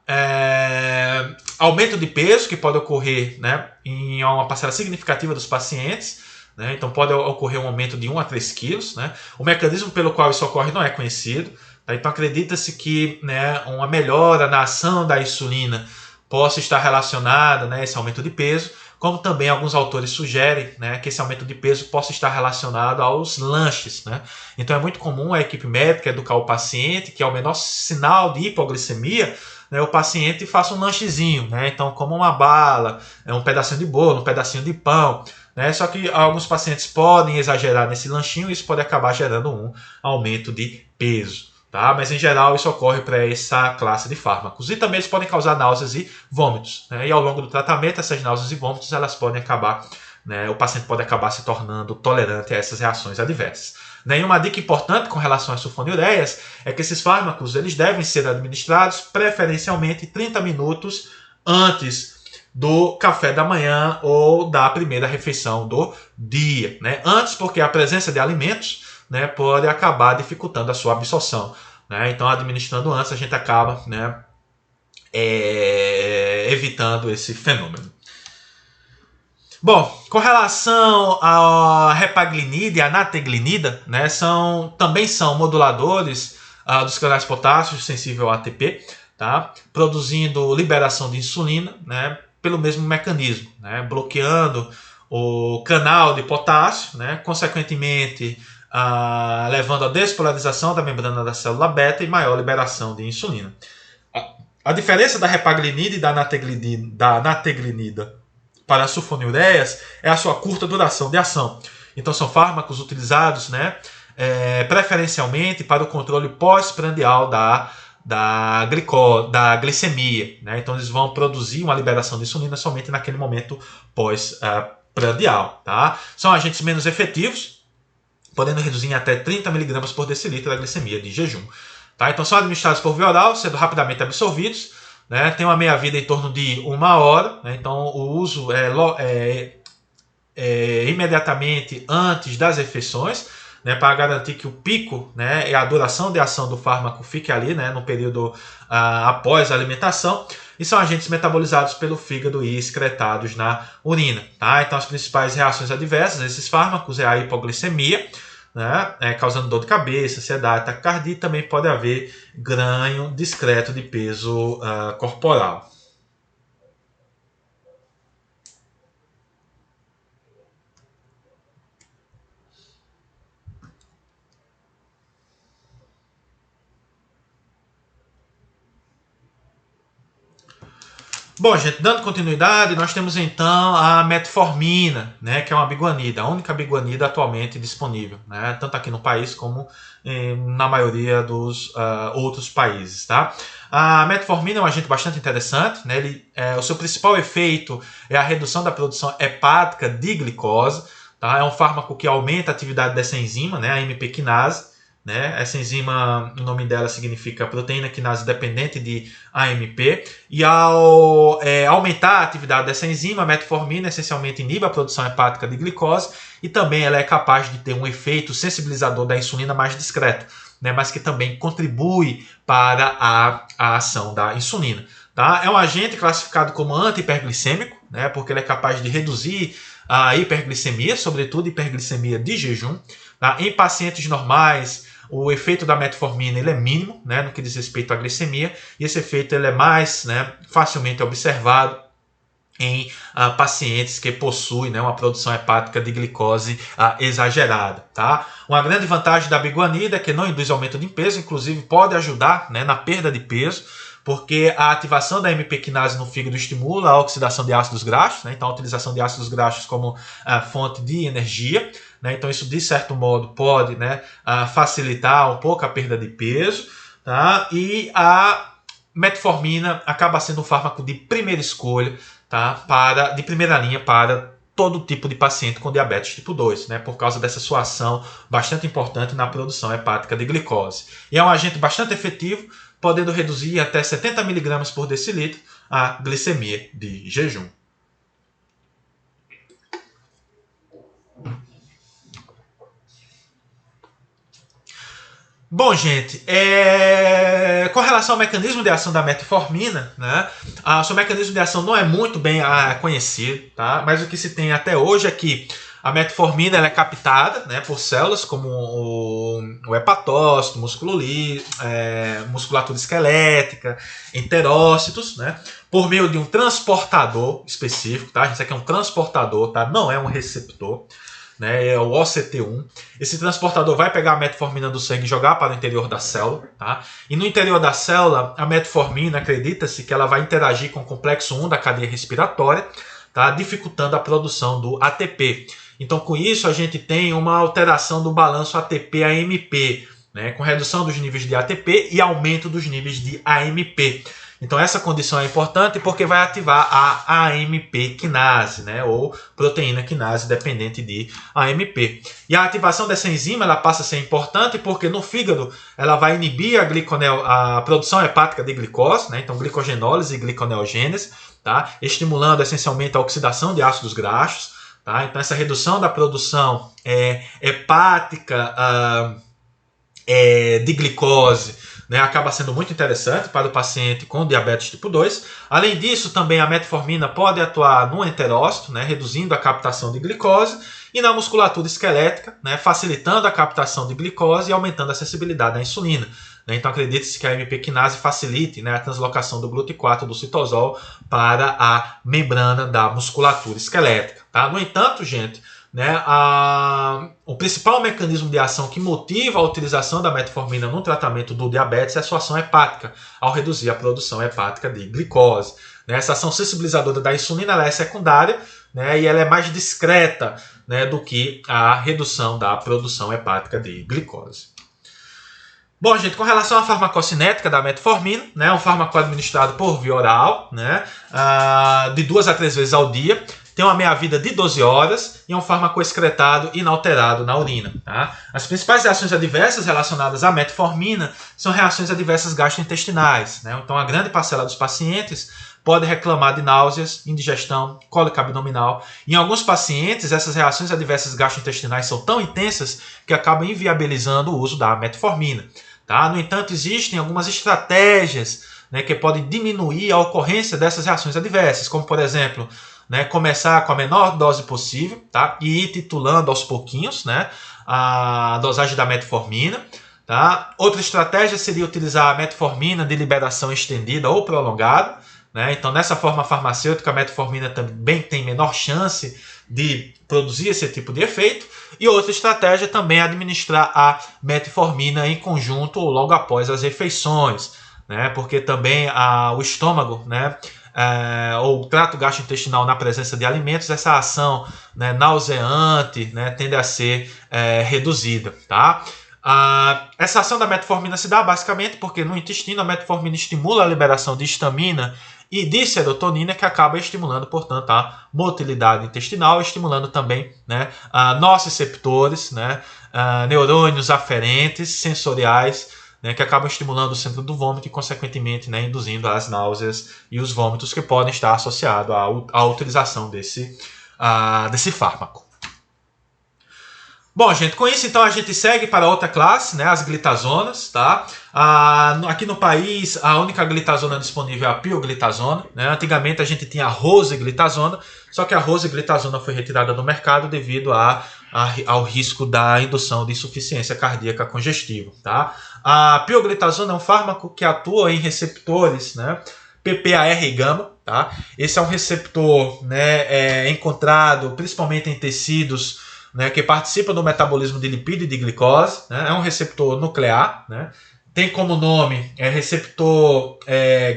Aumento de peso, que pode ocorrer, né, em uma parcela significativa dos pacientes. Né, então pode ocorrer um aumento de 1 a 3 quilos. Né. O mecanismo pelo qual isso ocorre não é conhecido. Tá? Então acredita-se que, né, uma melhora na ação da insulina possa estar relacionada, né, esse aumento de peso, como também alguns autores sugerem, né, que esse aumento de peso possa estar relacionado aos lanches. Né? Então é muito comum a equipe médica educar o paciente que ao menor sinal de hipoglicemia, né, o paciente faça um lanchezinho, né? Então como uma bala, um pedacinho de bolo, um pedacinho de pão. Né? Só que alguns pacientes podem exagerar nesse lanchinho e isso pode acabar gerando um aumento de peso. Tá? Mas em geral isso ocorre para essa classe de fármacos. E também eles podem causar náuseas e vômitos. Né? E ao longo do tratamento, essas náuseas e vômitos elas podem acabar, né, o paciente pode acabar se tornando tolerante a essas reações adversas. Né? E uma dica importante com relação às sulfonilureias é que esses fármacos eles devem ser administrados preferencialmente 30 minutos antes do café da manhã ou da primeira refeição do dia. Né? Antes, porque a presença de alimentos, né, pode acabar dificultando a sua absorção. Né? Então, administrando antes, a gente acaba, né, evitando esse fenômeno. Bom, com relação à repaglinida e à nateglinida, né, também são moduladores dos canais potássicos sensível ao ATP, tá? Produzindo liberação de insulina, né, pelo mesmo mecanismo, né, bloqueando o canal de potássio, né, consequentemente levando à despolarização da membrana da célula beta e maior liberação de insulina. A diferença da repaglinida e da nateglinida para as sulfonilureias é a sua curta duração de ação. Então são fármacos utilizados, né, preferencialmente para o controle pós-prandial da glicemia. Né? Então eles vão produzir uma liberação de insulina somente naquele momento pós-prandial. Tá? São agentes menos efetivos, podendo reduzir em até 30 mg por decilitro da glicemia de jejum. Tá? Então são administrados por via oral, sendo rapidamente absorvidos. Né? Tem uma meia-vida em torno de 1 hora. Né? Então o uso é imediatamente antes das refeições, né, para garantir que o pico, né, e a duração de ação do fármaco fique ali, né, no período após a alimentação, e são agentes metabolizados pelo fígado e excretados na urina. Tá? Então as principais reações adversas desses fármacos é a hipoglicemia, né, causando dor de cabeça, ansiedade, taquicardia, e também pode haver ganho discreto de peso corporal. Bom, gente, dando continuidade, nós temos então a metformina, né, que é uma biguanida, a única biguanida atualmente disponível, né, tanto aqui no país como na maioria dos outros países. Tá? A metformina é um agente bastante interessante, né, o seu principal efeito é a redução da produção hepática de glicose. Tá? É um fármaco que aumenta a atividade dessa enzima, né, a AMP quinase. Né? Essa enzima, o nome dela significa proteína quinase dependente de AMP, e ao aumentar a atividade dessa enzima, a metformina essencialmente inibe a produção hepática de glicose e também ela é capaz de ter um efeito sensibilizador da insulina mais discreto, né? Mas que também contribui para a ação da insulina. Tá? É um agente classificado como anti-hiperglicêmico, né? Porque ele é capaz de reduzir a hiperglicemia, sobretudo hiperglicemia de jejum. Tá? Em pacientes normais, o efeito da metformina ele é mínimo, né, no que diz respeito à glicemia, e esse efeito ele é mais, né, facilmente observado em pacientes que possuem, né, uma produção hepática de glicose exagerada. Tá? Uma grande vantagem da biguanida é que não induz aumento de peso, inclusive pode ajudar, né, na perda de peso, porque a ativação da AMP quinase no fígado estimula a oxidação de ácidos graxos, né? Então a utilização de ácidos graxos como fonte de energia, né? Então isso de certo modo pode, né, facilitar um pouco a perda de peso, tá? E a metformina acaba sendo um fármaco de primeira escolha, tá? De primeira linha para todo tipo de paciente com diabetes tipo 2, né, por causa dessa sua ação bastante importante na produção hepática de glicose. E é um agente bastante efetivo, podendo reduzir até 70 mg por decilitro a glicemia de jejum. Bom, gente, com relação ao mecanismo de ação da metformina, né, o seu mecanismo de ação não é muito bem conhecido, tá? Mas o que se tem até hoje é que a metformina ela é captada, né, por células como o hepatócito, musculatura esquelética, enterócitos, né, por meio de um transportador específico. Tá? Isso aqui é um transportador, tá? Não é um receptor. Né, é o OCT1. Esse transportador vai pegar a metformina do sangue e jogar para o interior da célula. Tá? E no interior da célula, a metformina, acredita-se que ela vai interagir com o complexo 1 da cadeia respiratória, tá? Dificultando a produção do ATP. Então, com isso, a gente tem uma alteração do balanço ATP-AMP, né, com redução dos níveis de ATP e aumento dos níveis de AMP. Então, essa condição é importante porque vai ativar a AMP quinase, né, ou proteína quinase dependente de AMP. E a ativação dessa enzima ela passa a ser importante porque no fígado ela vai inibir a produção hepática de glicose, né, então glicogenólise e gliconeogênese, tá, estimulando essencialmente a oxidação de ácidos graxos. Tá? Então, essa redução da produção hepática de glicose, né, acaba sendo muito interessante para o paciente com diabetes tipo 2. Além disso, também a metformina pode atuar no enterócito, né, reduzindo a captação de glicose, e na musculatura esquelética, né, facilitando a captação de glicose e aumentando a sensibilidade à insulina. Então, acredita-se que a AMP quinase facilite, né, a translocação do GLUT4 do citosol para a membrana da musculatura esquelética. Tá? No entanto, gente, né, o principal mecanismo de ação que motiva a utilização da metformina no tratamento do diabetes é a sua ação hepática, ao reduzir a produção hepática de glicose. Né? Essa ação sensibilizadora da insulina ela é secundária, né, e ela é mais discreta, né, do que a redução da produção hepática de glicose. Bom, gente, com relação à farmacocinética da metformina, né, um fármaco administrado por via oral, né, de 2 a 3 vezes ao dia, tem uma meia-vida de 12 horas e é um fármaco excretado inalterado na urina. Tá? As principais reações adversas relacionadas à metformina são reações adversas gastrointestinais. Né? Então, a grande parcela dos pacientes pode reclamar de náuseas, indigestão, cólica abdominal. Em alguns pacientes, essas reações adversas gastrointestinais são tão intensas que acabam inviabilizando o uso da metformina. Tá? No entanto, existem algumas estratégias, né, que podem diminuir a ocorrência dessas reações adversas, como, por exemplo, né, começar com a menor dose possível, tá? E ir titulando aos pouquinhos, né, a dosagem da metformina. Tá? Outra estratégia seria utilizar a metformina de liberação estendida ou prolongada. Né? Então, nessa forma farmacêutica, a metformina também tem menor chance de produzir esse tipo de efeito. E outra estratégia também é administrar a metformina em conjunto ou logo após as refeições, né? Porque também o estômago, né, ou trato gastrointestinal na presença de alimentos, essa ação, né, nauseante, né, tende a ser reduzida, tá? Essa ação da metformina se dá basicamente porque no intestino a metformina estimula a liberação de histamina e de serotonina, que acaba estimulando, portanto, a motilidade intestinal, estimulando também, né, nociceptores, né, neurônios aferentes, sensoriais, né, que acabam estimulando o centro do vômito e, consequentemente, né, induzindo as náuseas e os vômitos que podem estar associados à utilização desse fármaco. Bom, gente, com isso, então, a gente segue para outra classe, né, as glitazonas, tá? Aqui no país, a única glitazona disponível é a pioglitazona, né? Antigamente, a gente tinha a rosiglitazona, só que a rosiglitazona foi retirada do mercado devido ao risco da indução de insuficiência cardíaca congestiva, tá? A pioglitazona é um fármaco que atua em receptores, né, PPAR gama, tá? Esse é um receptor, né, encontrado principalmente em tecidos, né, que participa do metabolismo de lipídio e de glicose, né, é um receptor nuclear, né, tem como nome receptor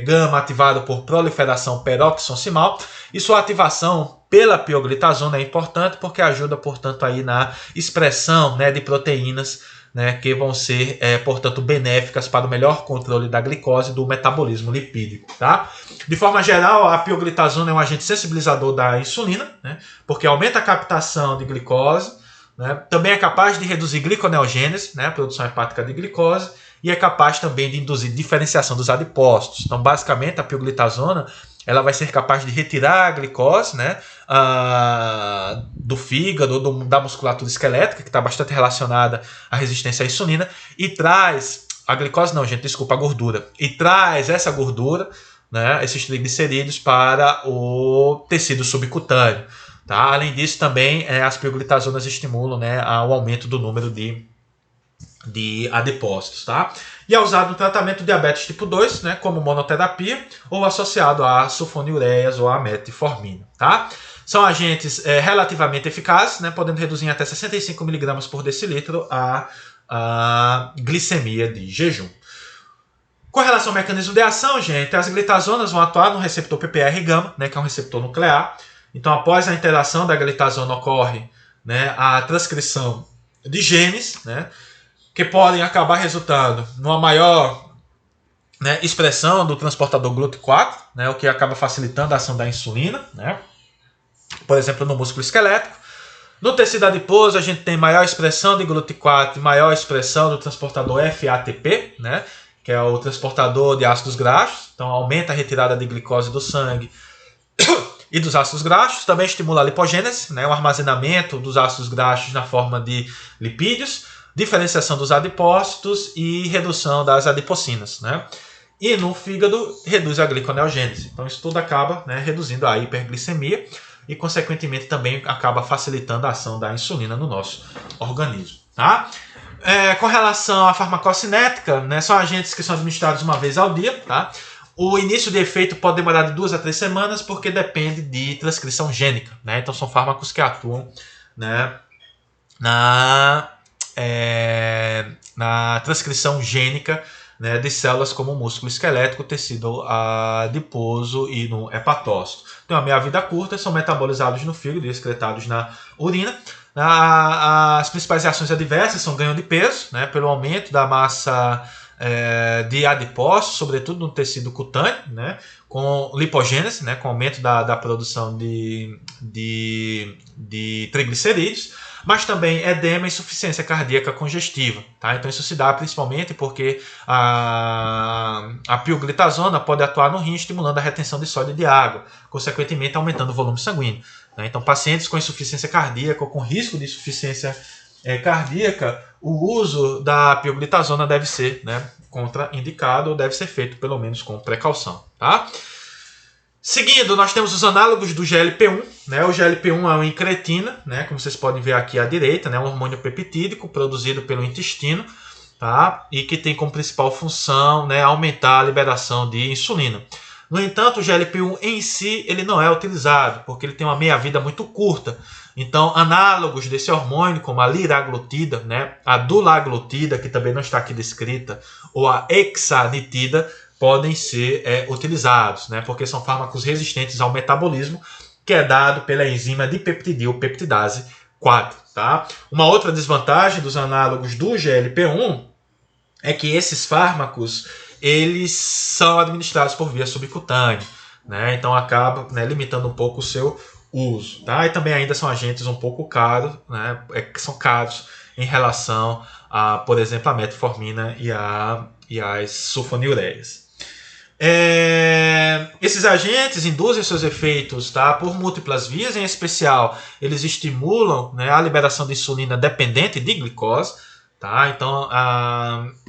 gama ativado por proliferação peroxissomal, e sua ativação pela pioglitazona é importante porque ajuda, portanto, aí na expressão, né, de proteínas, né, que vão ser, portanto, benéficas para o melhor controle da glicose e do metabolismo lipídico, tá? De forma geral, a pioglitazona é um agente sensibilizador da insulina, né, porque aumenta a captação de glicose, né, também é capaz de reduzir gliconeogênese, né, a produção hepática de glicose, e é capaz também de induzir diferenciação dos adipócitos. Então, basicamente, a pioglitazona ela vai ser capaz de retirar a glicose, né, do fígado, da musculatura esquelética, que está bastante relacionada à resistência à insulina, e traz, a glicose não, gente, desculpa, a gordura, e traz essa gordura, né, esses triglicerídeos para o tecido subcutâneo. Tá? Além disso, também as pioglitazonas estimulam, né, o aumento do número de adipócitos, tá? E é usado no tratamento do diabetes tipo 2, né, como monoterapia ou associado a sulfonilureias ou a metformina, tá? São agentes relativamente eficazes, né, podendo reduzir em até 65 mg por decilitro a glicemia de jejum. Com relação ao mecanismo de ação, gente, as glitazonas vão atuar no receptor PPAR gama, né, que é um receptor nuclear. Então, após a interação da glitazona ocorre, né, a transcrição de genes, né, que podem acabar resultando numa maior, né, expressão do transportador GLUT4, né, o que acaba facilitando a ação da insulina, né, por exemplo, no músculo esquelético. No tecido adiposo, a gente tem maior expressão de GLUT4 e maior expressão do transportador FATP, né, que é o transportador de ácidos graxos, então aumenta a retirada de glicose do sangue e dos ácidos graxos, também estimula a lipogênese, né, o armazenamento dos ácidos graxos na forma de lipídios, diferenciação dos adipócitos e redução das adipocinas, né? E no fígado reduz a gliconeogênese. Então isso tudo acaba, né, reduzindo a hiperglicemia e consequentemente também acaba facilitando a ação da insulina no nosso organismo, tá? Com relação à farmacocinética, né, são agentes que são administrados uma vez ao dia, tá? O início de efeito pode demorar de 2 a 3 semanas porque depende de transcrição gênica, né? Então são fármacos que atuam, né, na transcrição gênica, né, de células como o músculo esquelético, tecido adiposo e no hepatócito. Tem uma meia-vida curta, são metabolizados no fígado e excretados na urina. As principais reações adversas são ganho de peso, né, pelo aumento da massa de adipócitos, sobretudo no tecido cutâneo, né, com lipogênese, né, com aumento da produção de triglicerídeos, mas também edema e insuficiência cardíaca congestiva, tá? Então isso se dá principalmente porque a pioglitazona pode atuar no rim estimulando a retenção de sódio e de água, consequentemente aumentando o volume sanguíneo, né? Então pacientes com insuficiência cardíaca ou com risco de insuficiência cardíaca, o uso da pioglitazona deve ser, né, contraindicado ou deve ser feito pelo menos com precaução, tá? Seguindo, nós temos os análogos do GLP-1, né? O GLP-1 é uma incretina, né? Como vocês podem ver aqui à direita, né? Um hormônio peptídico produzido pelo intestino, tá? E que tem como principal função, né, aumentar a liberação de insulina. No entanto, o GLP-1 em si ele não é utilizado, porque ele tem uma meia-vida muito curta. Então, análogos desse hormônio, como a liraglutida, né, a dulaglutida, que também não está aqui descrita, ou a hexanitida, podem ser utilizados, né, porque são fármacos resistentes ao metabolismo, que é dado pela enzima dipeptidilpeptidase 4. Tá? Uma outra desvantagem dos análogos do GLP-1 é que esses fármacos eles são administrados por via subcutânea, né? Então acaba, né, limitando um pouco o seu uso. Tá? E também ainda são agentes um pouco caros, né? São caros em relação a, por exemplo, a metformina e as sulfonilureias. Esses agentes induzem seus efeitos, tá, por múltiplas vias, em especial eles estimulam, né, a liberação de insulina dependente de glicose, tá? Então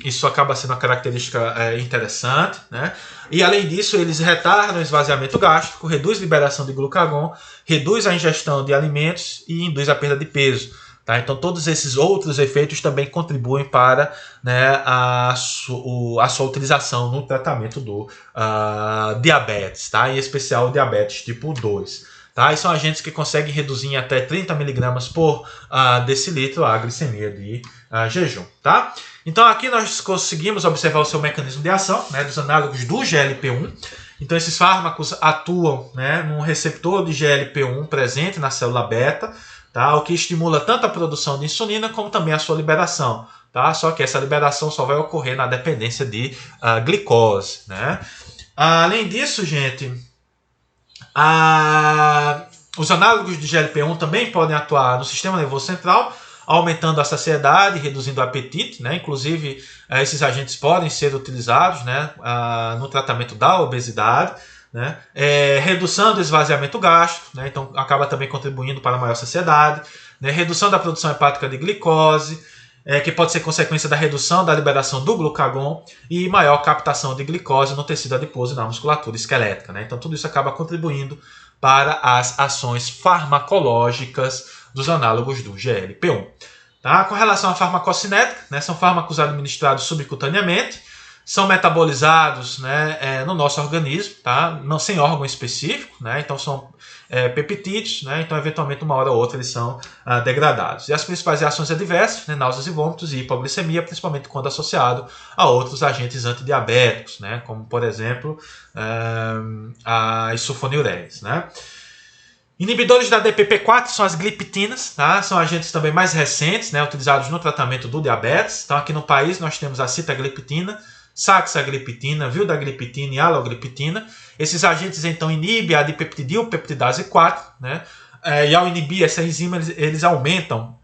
isso acaba sendo uma característica interessante, né? E além disso eles retardam o esvaziamento gástrico, reduz a liberação de glucagon, reduz a ingestão de alimentos e induz a perda de peso. Tá? Então todos esses outros efeitos também contribuem para, né, a sua utilização no tratamento do diabetes, tá? Em especial o diabetes tipo 2. Tá? E são agentes que conseguem reduzir em até 30 mg por decilitro a glicemia de jejum. Tá? Então aqui nós conseguimos observar o seu mecanismo de ação, né, dos análogos do GLP-1. Então esses fármacos atuam, né, num receptor de GLP-1 presente na célula beta, tá? O que estimula tanto a produção de insulina como também a sua liberação. Tá? Só que essa liberação só vai ocorrer na dependência de glicose. Né? Além disso, gente, os análogos de GLP-1 também podem atuar no sistema nervoso central, aumentando a saciedade, reduzindo o apetite. Né? Inclusive, esses agentes podem ser utilizados, né, no tratamento da obesidade. Né? Redução do esvaziamento gástrico, né? Então acaba também contribuindo para a maior saciedade, né? Redução da produção hepática de glicose, que pode ser consequência da redução da liberação do glucagon e maior captação de glicose no tecido adiposo e na musculatura esquelética. Né? Então tudo isso acaba contribuindo para as ações farmacológicas dos análogos do GLP-1. Tá? Com relação à farmacocinética, né? São fármacos administrados subcutaneamente, são metabolizados, né, no nosso organismo, tá? Não, sem órgão específico, né? Então são peptídeos, né? Então eventualmente uma hora ou outra eles são degradados. E as principais reações adversas, né, náuseas e vômitos e hipoglicemia, principalmente quando associado a outros agentes antidiabéticos, né? Como por exemplo as sulfonilureias, né? Inibidores da DPP-4 são as gliptinas, tá? São agentes também mais recentes, né, utilizados no tratamento do diabetes. Então aqui no país nós temos a sitagliptina, saxagliptina, vildagliptina e alogliptina. Esses agentes então inibem a dipeptidilpeptidase 4, né? E ao inibir essa enzima eles aumentam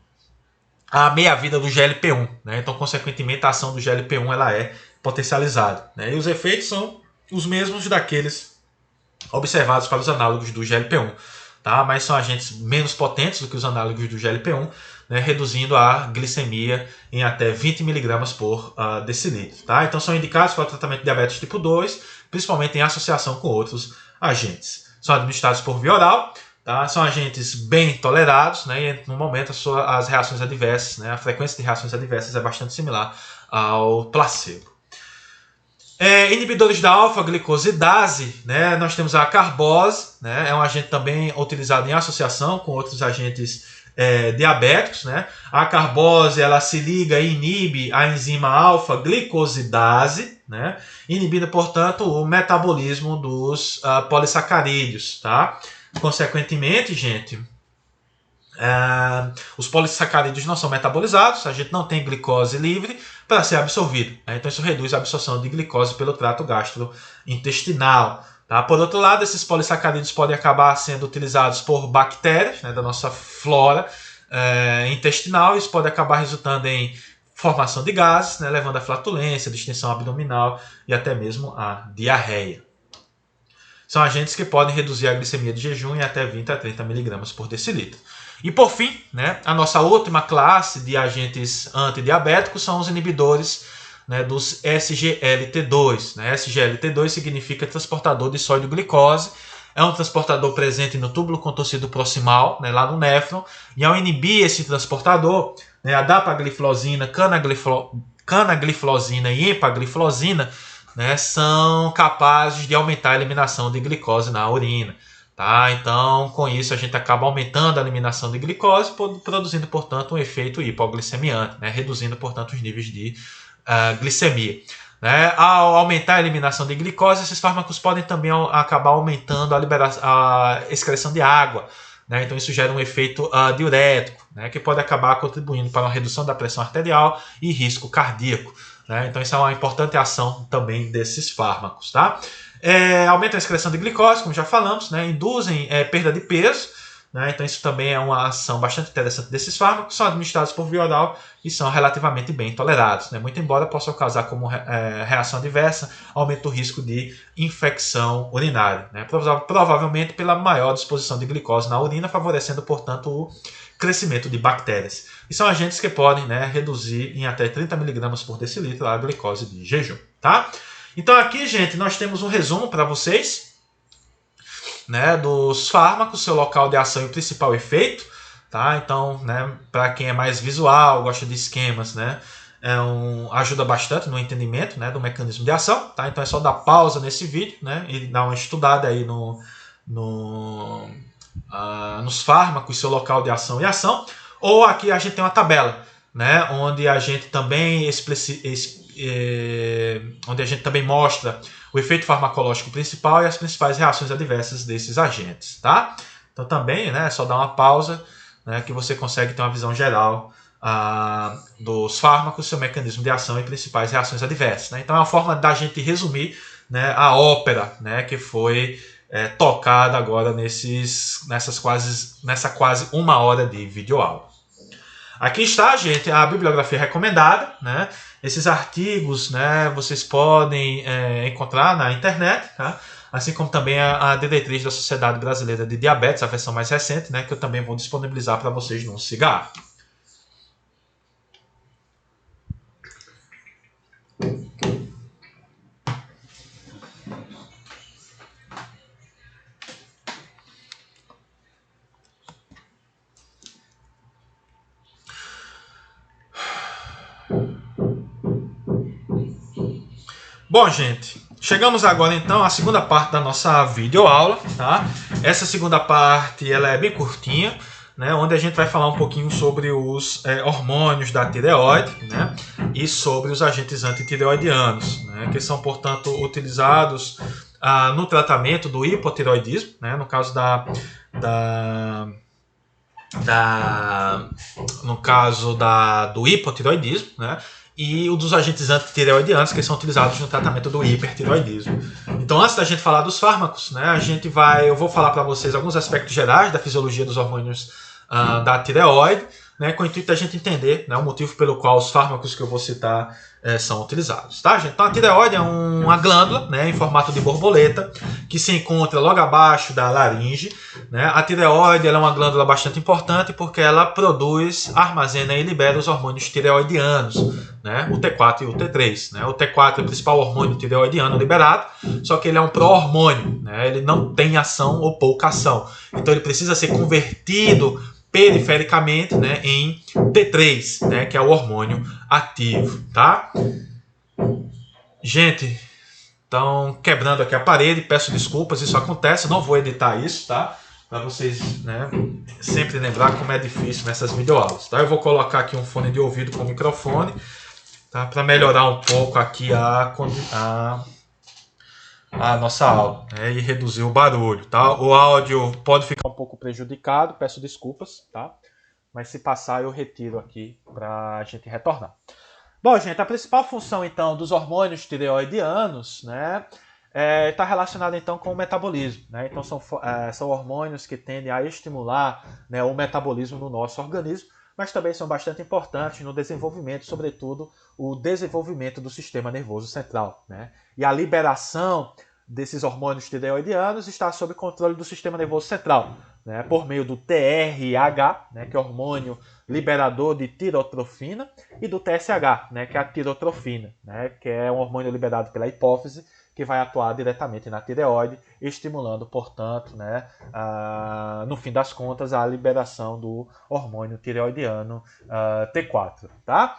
a meia-vida do GLP-1, né? Então consequentemente a ação do GLP-1 ela é potencializada, né? E os efeitos são os mesmos daqueles observados para os análogos do GLP-1, tá? Mas são agentes menos potentes do que os análogos do GLP-1, né, reduzindo a glicemia em até 20 mg por decilitro. Tá? Então são indicados para o tratamento de diabetes tipo 2, principalmente em associação com outros agentes. São administrados por via oral, tá? São agentes bem tolerados, né, e no momento as reações adversas, né, a frequência de reações adversas é bastante similar ao placebo. Inibidores da alfa-glicosidase, né, nós temos a carbose, né, é um agente também utilizado em associação com outros agentes diabéticos. Né. A carbose ela se liga e inibe a enzima alfa-glicosidase, né, inibindo, portanto, o metabolismo dos polissacarídeos. Tá. Consequentemente, gente, os polissacarídeos não são metabolizados, a gente não tem glicose livre para ser absorvido, né? Então isso reduz a absorção de glicose pelo trato gastrointestinal. Tá? Por outro lado, esses polissacarídeos podem acabar sendo utilizados por bactérias, né, da nossa flora intestinal, e isso pode acabar resultando em formação de gases, né, levando à flatulência, distensão abdominal e até mesmo a diarreia. São agentes que podem reduzir a glicemia de jejum em até 20 a 30 mg por decilitro. E por fim, né, a nossa última classe de agentes antidiabéticos são os inibidores, né, dos SGLT2. Né? SGLT2 significa transportador de sódio-glicose. É um transportador presente no túbulo contorcido proximal, né, lá no néfron. E ao inibir esse transportador, né, a dapagliflozina, canagliflozina e empagliflozina, né, são capazes de aumentar a eliminação de glicose na urina. Tá? Então, com isso, a gente acaba aumentando a eliminação de glicose, produzindo, portanto, um efeito hipoglicemiante, né? Reduzindo, portanto, os níveis de glicemia. né? Ao aumentar a eliminação de glicose, esses fármacos podem também acabar aumentando a excreção de água, né? Então isso gera um efeito diurético, né? Que pode acabar contribuindo para uma redução da pressão arterial e risco cardíaco, né? Então isso é uma importante ação também desses fármacos, tá? Aumentam a excreção de glicose, como já falamos, né? Induzem perda de peso, né? Então isso também é uma ação bastante interessante desses fármacos. São administrados por via oral e são relativamente bem tolerados, né? Muito embora possam causar como reação adversa aumento do risco de infecção urinária, né? Provavelmente pela maior disposição de glicose na urina, favorecendo, portanto, o crescimento de bactérias. E são agentes que podem, né, reduzir em até 30 mg por decilitro a glicose de jejum, tá? Então aqui, gente, nós temos um resumo para vocês, né, dos fármacos, seu local de ação e o principal efeito, tá? Então, né, para quem é mais visual, gosta de esquemas, né, ajuda bastante no entendimento, né, do mecanismo de ação, tá? Então é só dar pausa nesse vídeo, né, e dar uma estudada aí nos fármacos, seu local de ação e ação. Ou aqui a gente tem uma tabela, né, onde a gente também mostra o efeito farmacológico principal e as principais reações adversas desses agentes, tá? Então também, né, é só dar uma pausa, né, que você consegue ter uma visão geral dos fármacos, seu mecanismo de ação e principais reações adversas, né? Então é uma forma da gente resumir, né, a ópera, né, que foi tocada agora nessa quase uma hora de videoaula. Aqui está, gente, a bibliografia recomendada, né? Esses artigos, né, vocês podem encontrar na internet, tá? Assim como também a diretriz da Sociedade Brasileira de Diabetes, a versão mais recente, né, que eu também vou disponibilizar para vocês no cigarro. Bom, gente, chegamos agora então à segunda parte da nossa videoaula, tá? Essa segunda parte ela é bem curtinha, né? Onde a gente vai falar um pouquinho sobre os hormônios da tireoide, né? E sobre os agentes antitireoidianos, né? Que são, portanto, utilizados no tratamento do hipotireoidismo, né? No caso do hipotireoidismo, né? E o dos agentes antitireoidianos, que são utilizados no tratamento do hipertireoidismo. Então, antes da gente falar dos fármacos, né, eu vou falar para vocês alguns aspectos gerais da fisiologia dos hormônios da tireoide, né, com o intuito da gente entender, né, o motivo pelo qual os fármacos que eu vou citar são utilizados, tá, gente? Então, a tireoide é uma glândula, né, em formato de borboleta, que se encontra logo abaixo da laringe, né? A tireoide ela é uma glândula bastante importante porque ela produz, armazena e libera os hormônios tireoidianos, né? O T4 e o T3, né? O T4 é o principal hormônio tireoidiano liberado, só que ele é um pró-hormônio, né? Ele não tem ação ou pouca ação, então ele precisa ser convertido perifericamente, né, em T3, né, que é o hormônio ativo, tá? Gente, estão quebrando aqui a parede, peço desculpas, isso acontece, não vou editar isso, tá? Para vocês, né, sempre lembrar como é difícil nessas videoaulas, tá? Eu vou colocar aqui um fone de ouvido com microfone, tá? Para melhorar um pouco aqui a nossa aula, né, e reduzir o barulho, tá? O áudio pode ficar um pouco prejudicado, peço desculpas, tá? Mas se passar eu retiro aqui para a gente retornar. Bom, gente, a principal função então dos hormônios tireoidianos, né, está relacionada então com o metabolismo, né? Então são hormônios que tendem a estimular, né, o metabolismo no nosso organismo, mas também são bastante importantes no desenvolvimento, sobretudo o desenvolvimento do sistema nervoso central, né? E a liberação desses hormônios tireoidianos está sob controle do sistema nervoso central, né? Por meio do TRH, né, que é o hormônio liberador de tirotrofina, e do TSH, né, que é a tirotrofina, né, que é um hormônio liberado pela hipófise, que vai atuar diretamente na tireoide, estimulando, portanto, né, no fim das contas, a liberação do hormônio tireoidiano T4. Tá?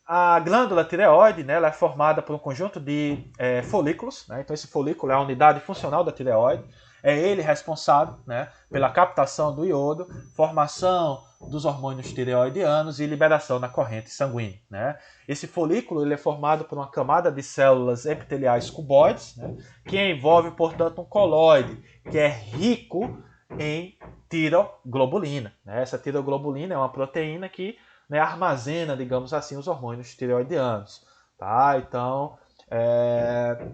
A glândula tireoide, né, ela é formada por um conjunto de folículos, né? Então esse folículo é a unidade funcional da tireoide. é ele responsável, né, pela captação do iodo, formação dos hormônios tireoidianos e liberação na corrente sanguínea, né? Esse folículo ele é formado por uma camada de células epiteliais cuboides, né, que envolve, portanto, um coloide, que é rico em tiroglobulina, né? Essa tiroglobulina é uma proteína que, né, armazena, digamos assim, os hormônios tireoidianos. Tá? Então,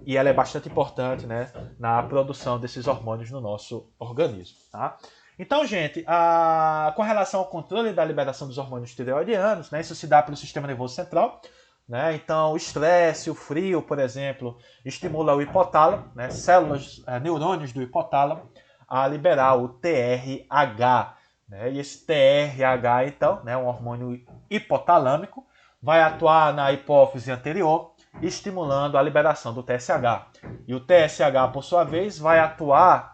e ela é bastante importante, né, na produção desses hormônios no nosso organismo. Tá? Então, gente, com relação ao controle da liberação dos hormônios tireoidianos, né, isso se dá pelo sistema nervoso central. Né? Então, o estresse, o frio, por exemplo, estimula o hipotálamo, né, células, neurônios do hipotálamo, a liberar o TRH. Né? E esse TRH, então, né, um hormônio hipotalâmico, vai atuar na hipófise anterior, estimulando a liberação do TSH. E o TSH, por sua vez, vai atuar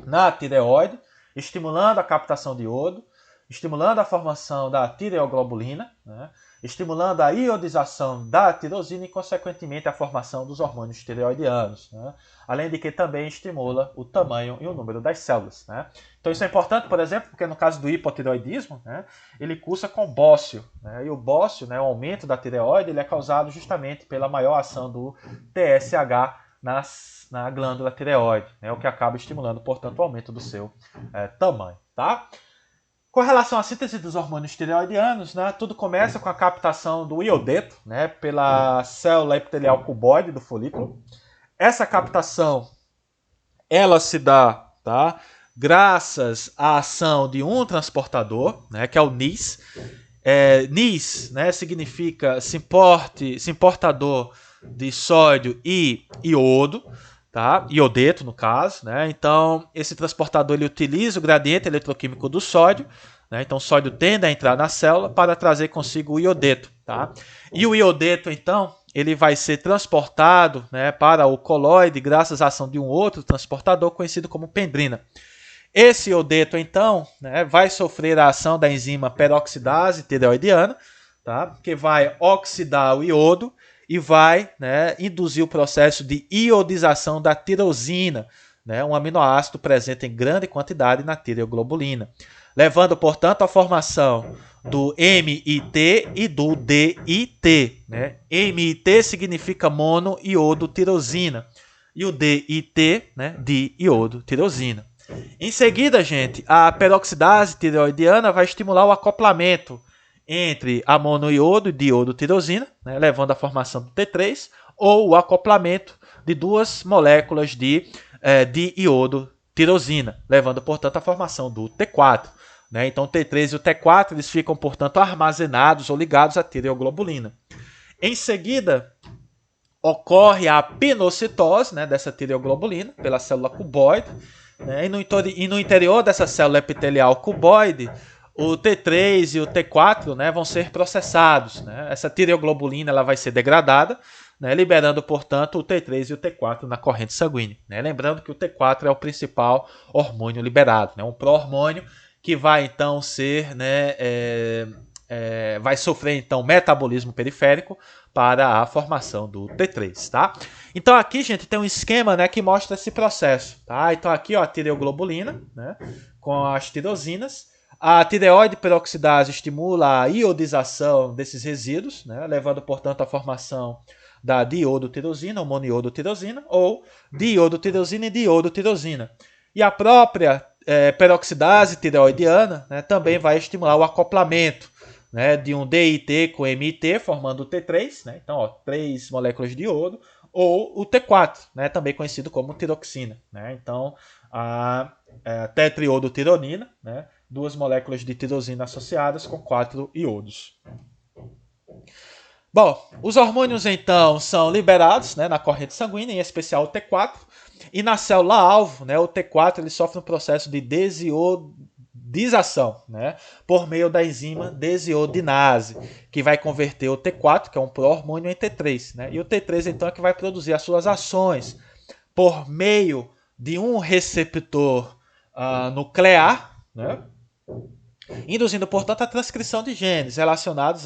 na tireoide, estimulando a captação de iodo, estimulando a formação da tireoglobulina, né? Estimulando a iodização da tirosina e, consequentemente, a formação dos hormônios tireoidianos. Né? Além de que também estimula o tamanho e o número das células. Né? Então isso é importante, por exemplo, porque no caso do hipotireoidismo, né, ele cursa com bócio. Né? E o bócio, né, o aumento da tireoide, ele é causado justamente pela maior ação do TSH na glândula tireoide, né, o que acaba estimulando, portanto, o aumento do seu tamanho. Tá? Com relação à síntese dos hormônios tireoidianos, né, tudo começa com a captação do iodeto, né, pela célula epitelial cuboide do folículo. Essa captação ela se dá, tá, graças à ação de um transportador, né, que é o NIS. NIS, né, significa simportador de sódio e iodo. Tá? Iodeto, no caso. Né? Então, esse transportador ele utiliza o gradiente eletroquímico do sódio. Né? Então, o sódio tende a entrar na célula para trazer consigo o iodeto. Tá? E o iodeto, então, ele vai ser transportado, né, para o coloide graças à ação de um outro transportador conhecido como pendrina. Esse iodeto, então, né, vai sofrer a ação da enzima peroxidase tireoidiana, tá? Que vai oxidar o iodo e vai, né, induzir o processo de iodização da tirosina, né, um aminoácido presente em grande quantidade na tireoglobulina, levando, portanto, à formação do MIT e do DIT. Né? MIT significa monoiodotirosina e o DIT, né, diiodotirosina. Em seguida, gente, a peroxidase tireoidiana vai estimular o acoplamento entre a monoiodo e diodotirosina, né, levando à formação do T3, ou o acoplamento de duas moléculas de diiodotirosina, levando, portanto, à formação do T4. Né? Então, o T3 e o T4 eles ficam, portanto, armazenados ou ligados à tireoglobulina. Em seguida, ocorre a pinocitose, né, dessa tireoglobulina pela célula cuboide, né, e no interior dessa célula epitelial cuboide, o T3 e o T4, né, vão ser processados. Né? Essa tireoglobulina ela vai ser degradada, né, liberando, portanto, o T3 e o T4 na corrente sanguínea. Né? Lembrando que o T4 é o principal hormônio liberado, né? Um pró-hormônio que vai, então, ser, né, vai sofrer, então, metabolismo periférico para a formação do T3, tá? Então aqui, gente, tem um esquema, né, que mostra esse processo, tá? Então aqui, ó, a tireoglobulina, né, com as tirosinas. A tireoide peroxidase estimula a iodização desses resíduos, né, levando, portanto, à formação da diodotirosina, ou monoiodotirosina, ou diodotirosina e diodotirosina. E a própria peroxidase tireoidiana, né, também vai estimular o acoplamento, né, de um DIT com MIT, formando o T3, né, então, ó, 3 moléculas de iodo, ou o T4, né, também conhecido como tiroxina. Né, então, a tetraiodotironina, né, 2 moléculas de tirosina associadas com 4 iodos. Bom, os hormônios, então, são liberados, né, na corrente sanguínea, em especial o T4, e na célula-alvo, né, o T4 ele sofre um processo de desiodização, né, por meio da enzima desiodinase, que vai converter o T4, que é um pró-hormônio, em T3. Né, e o T3, então, é que vai produzir as suas ações por meio de um receptor nuclear, né, induzindo, portanto, a transcrição de genes relacionados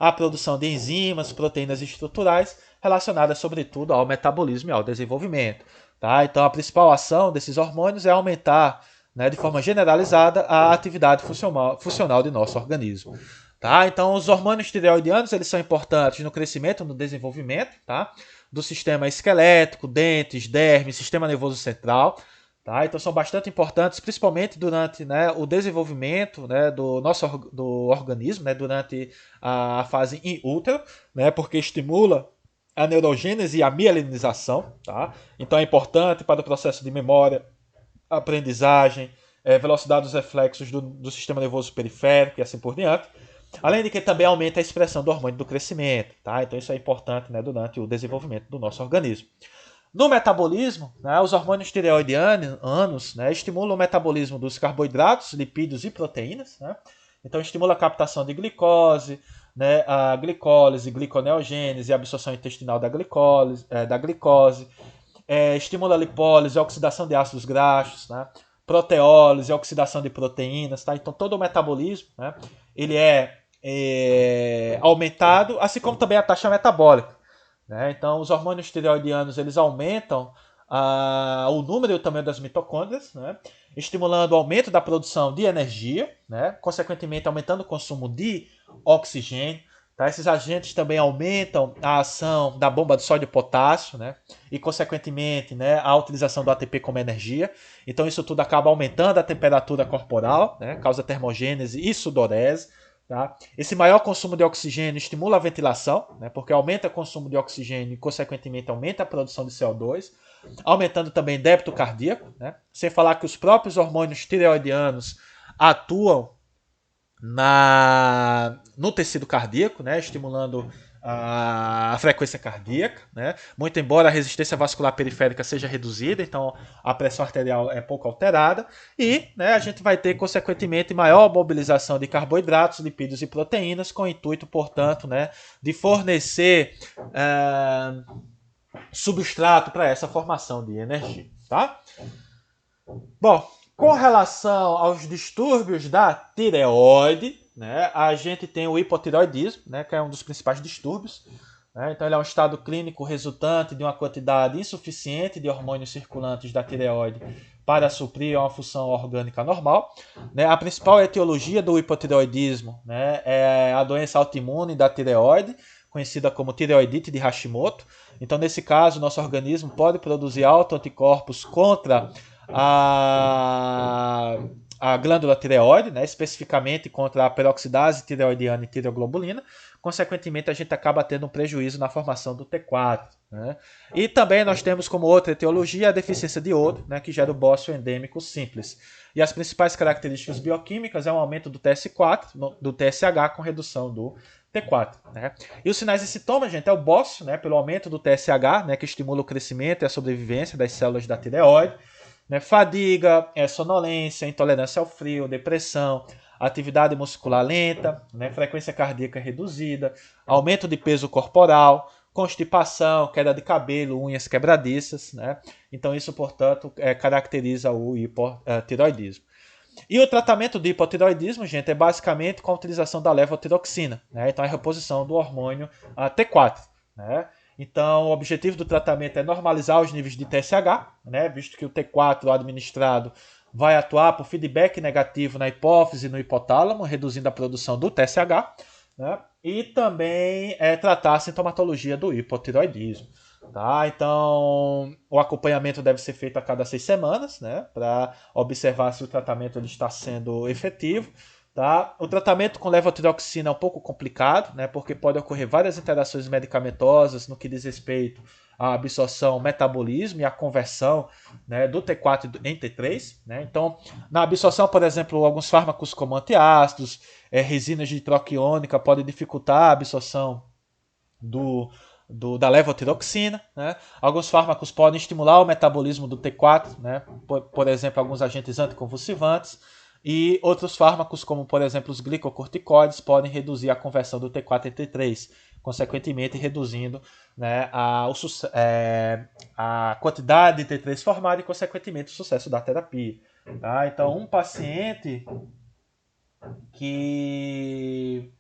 à produção de enzimas, proteínas estruturais relacionadas sobretudo ao metabolismo e ao desenvolvimento. Tá? Então a principal ação desses hormônios é aumentar, né, de forma generalizada a atividade funcional de nosso organismo. Tá? Então os hormônios tireoidianos eles são importantes no crescimento, no desenvolvimento, tá? Do sistema esquelético, dentes, derme, sistema nervoso central. Tá? Então são bastante importantes, principalmente durante, né, o desenvolvimento, né, do organismo, né, durante a fase in útero, né, porque estimula a neurogênese e a mielinização. Tá? Então é importante para o processo de memória, aprendizagem, velocidade dos reflexos do sistema nervoso periférico e assim por diante. Além de que também aumenta a expressão do hormônio do crescimento. Tá? Então isso é importante, né, durante o desenvolvimento do nosso organismo. No metabolismo, né, os hormônios tireoidianos, né, estimulam o metabolismo dos carboidratos, lipídios e proteínas. Né? Então, estimula a captação de glicose, né, a glicólise, gliconeogênese, a absorção intestinal da glicose, estimula a lipólise, a oxidação de ácidos graxos, né, proteólise, a oxidação de proteínas. Tá? Então, todo o metabolismo, né, ele é aumentado, assim como também a taxa metabólica. Né? Então, os hormônios tireoidianos eles aumentam o número e o tamanho das mitocôndrias, né? Estimulando o aumento da produção de energia, né? Consequentemente, aumentando o consumo de oxigênio. Tá? Esses agentes também aumentam a ação da bomba de sódio e potássio, né? E, consequentemente, né, a utilização do ATP como energia. Então, isso tudo acaba aumentando a temperatura corporal, né? Causa termogênese e sudorese. Tá? Esse maior consumo de oxigênio estimula a ventilação, né, porque aumenta o consumo de oxigênio e, consequentemente, aumenta a produção de CO2, aumentando também débito cardíaco, né, sem falar que os próprios hormônios tireoidianos atuam no tecido cardíaco, né, estimulando a frequência cardíaca, né? Muito embora a resistência vascular periférica seja reduzida, então a pressão arterial é pouco alterada e, né, a gente vai ter, consequentemente, maior mobilização de carboidratos, lipídios e proteínas, com o intuito, portanto, né, de fornecer substrato para essa formação de energia. Tá? Bom, com relação aos distúrbios da tireoide, né, a gente tem o hipotireoidismo, né, que é um dos principais distúrbios. Né, então, ele é um estado clínico resultante de uma quantidade insuficiente de hormônios circulantes da tireoide para suprir uma função orgânica normal. Né, a principal etiologia do hipotireoidismo, né, é a doença autoimune da tireoide, conhecida como tireoidite de Hashimoto. Então, nesse caso, nosso organismo pode produzir autoanticorpos contra a glândula tireoide, né, especificamente contra a peroxidase tireoidiana e tireoglobulina. Consequentemente, a gente acaba tendo um prejuízo na formação do T4. Né? E também nós temos como outra etiologia a deficiência de iodo, né, que gera o bócio endêmico simples. E as principais características bioquímicas é um aumento do TS4, do TSH com redução do T4. Né? E os sinais e sintomas, gente, é o bócio, né, pelo aumento do TSH, né, que estimula o crescimento e a sobrevivência das células da tireoide. Né, fadiga, sonolência, intolerância ao frio, depressão, atividade muscular lenta, né, frequência cardíaca reduzida, aumento de peso corporal, constipação, queda de cabelo, unhas quebradiças. Né? Então isso, portanto, caracteriza o hipotireoidismo. E o tratamento do hipotireoidismo, gente, é basicamente com a utilização da levotiroxina. Né? Então a reposição do hormônio T4. Né? Então, o objetivo do tratamento é normalizar os níveis de TSH, né, visto que o T4 administrado vai atuar por feedback negativo na hipófise e no hipotálamo, reduzindo a produção do TSH, né, e também tratar a sintomatologia do hipotireoidismo. Tá? Então, o acompanhamento deve ser feito a cada 6 semanas, né, para observar se o tratamento ele está sendo efetivo. Tá? O tratamento com levotiroxina é um pouco complicado, né, porque pode ocorrer várias interações medicamentosas no que diz respeito à absorção, metabolismo e à conversão, né, do T4 em T3. Né? Então, na absorção, por exemplo, alguns fármacos como antiácidos, resinas de troquiônica podem dificultar a absorção da levotiroxina. Né? Alguns fármacos podem estimular o metabolismo do T4, né? Por exemplo, alguns agentes anticonvulsivantes. E outros fármacos, como por exemplo os glicocorticoides, podem reduzir a conversão do T4 em T3, consequentemente reduzindo, né, a quantidade de T3 formada e, consequentemente, o sucesso da terapia. Tá? Então, um paciente que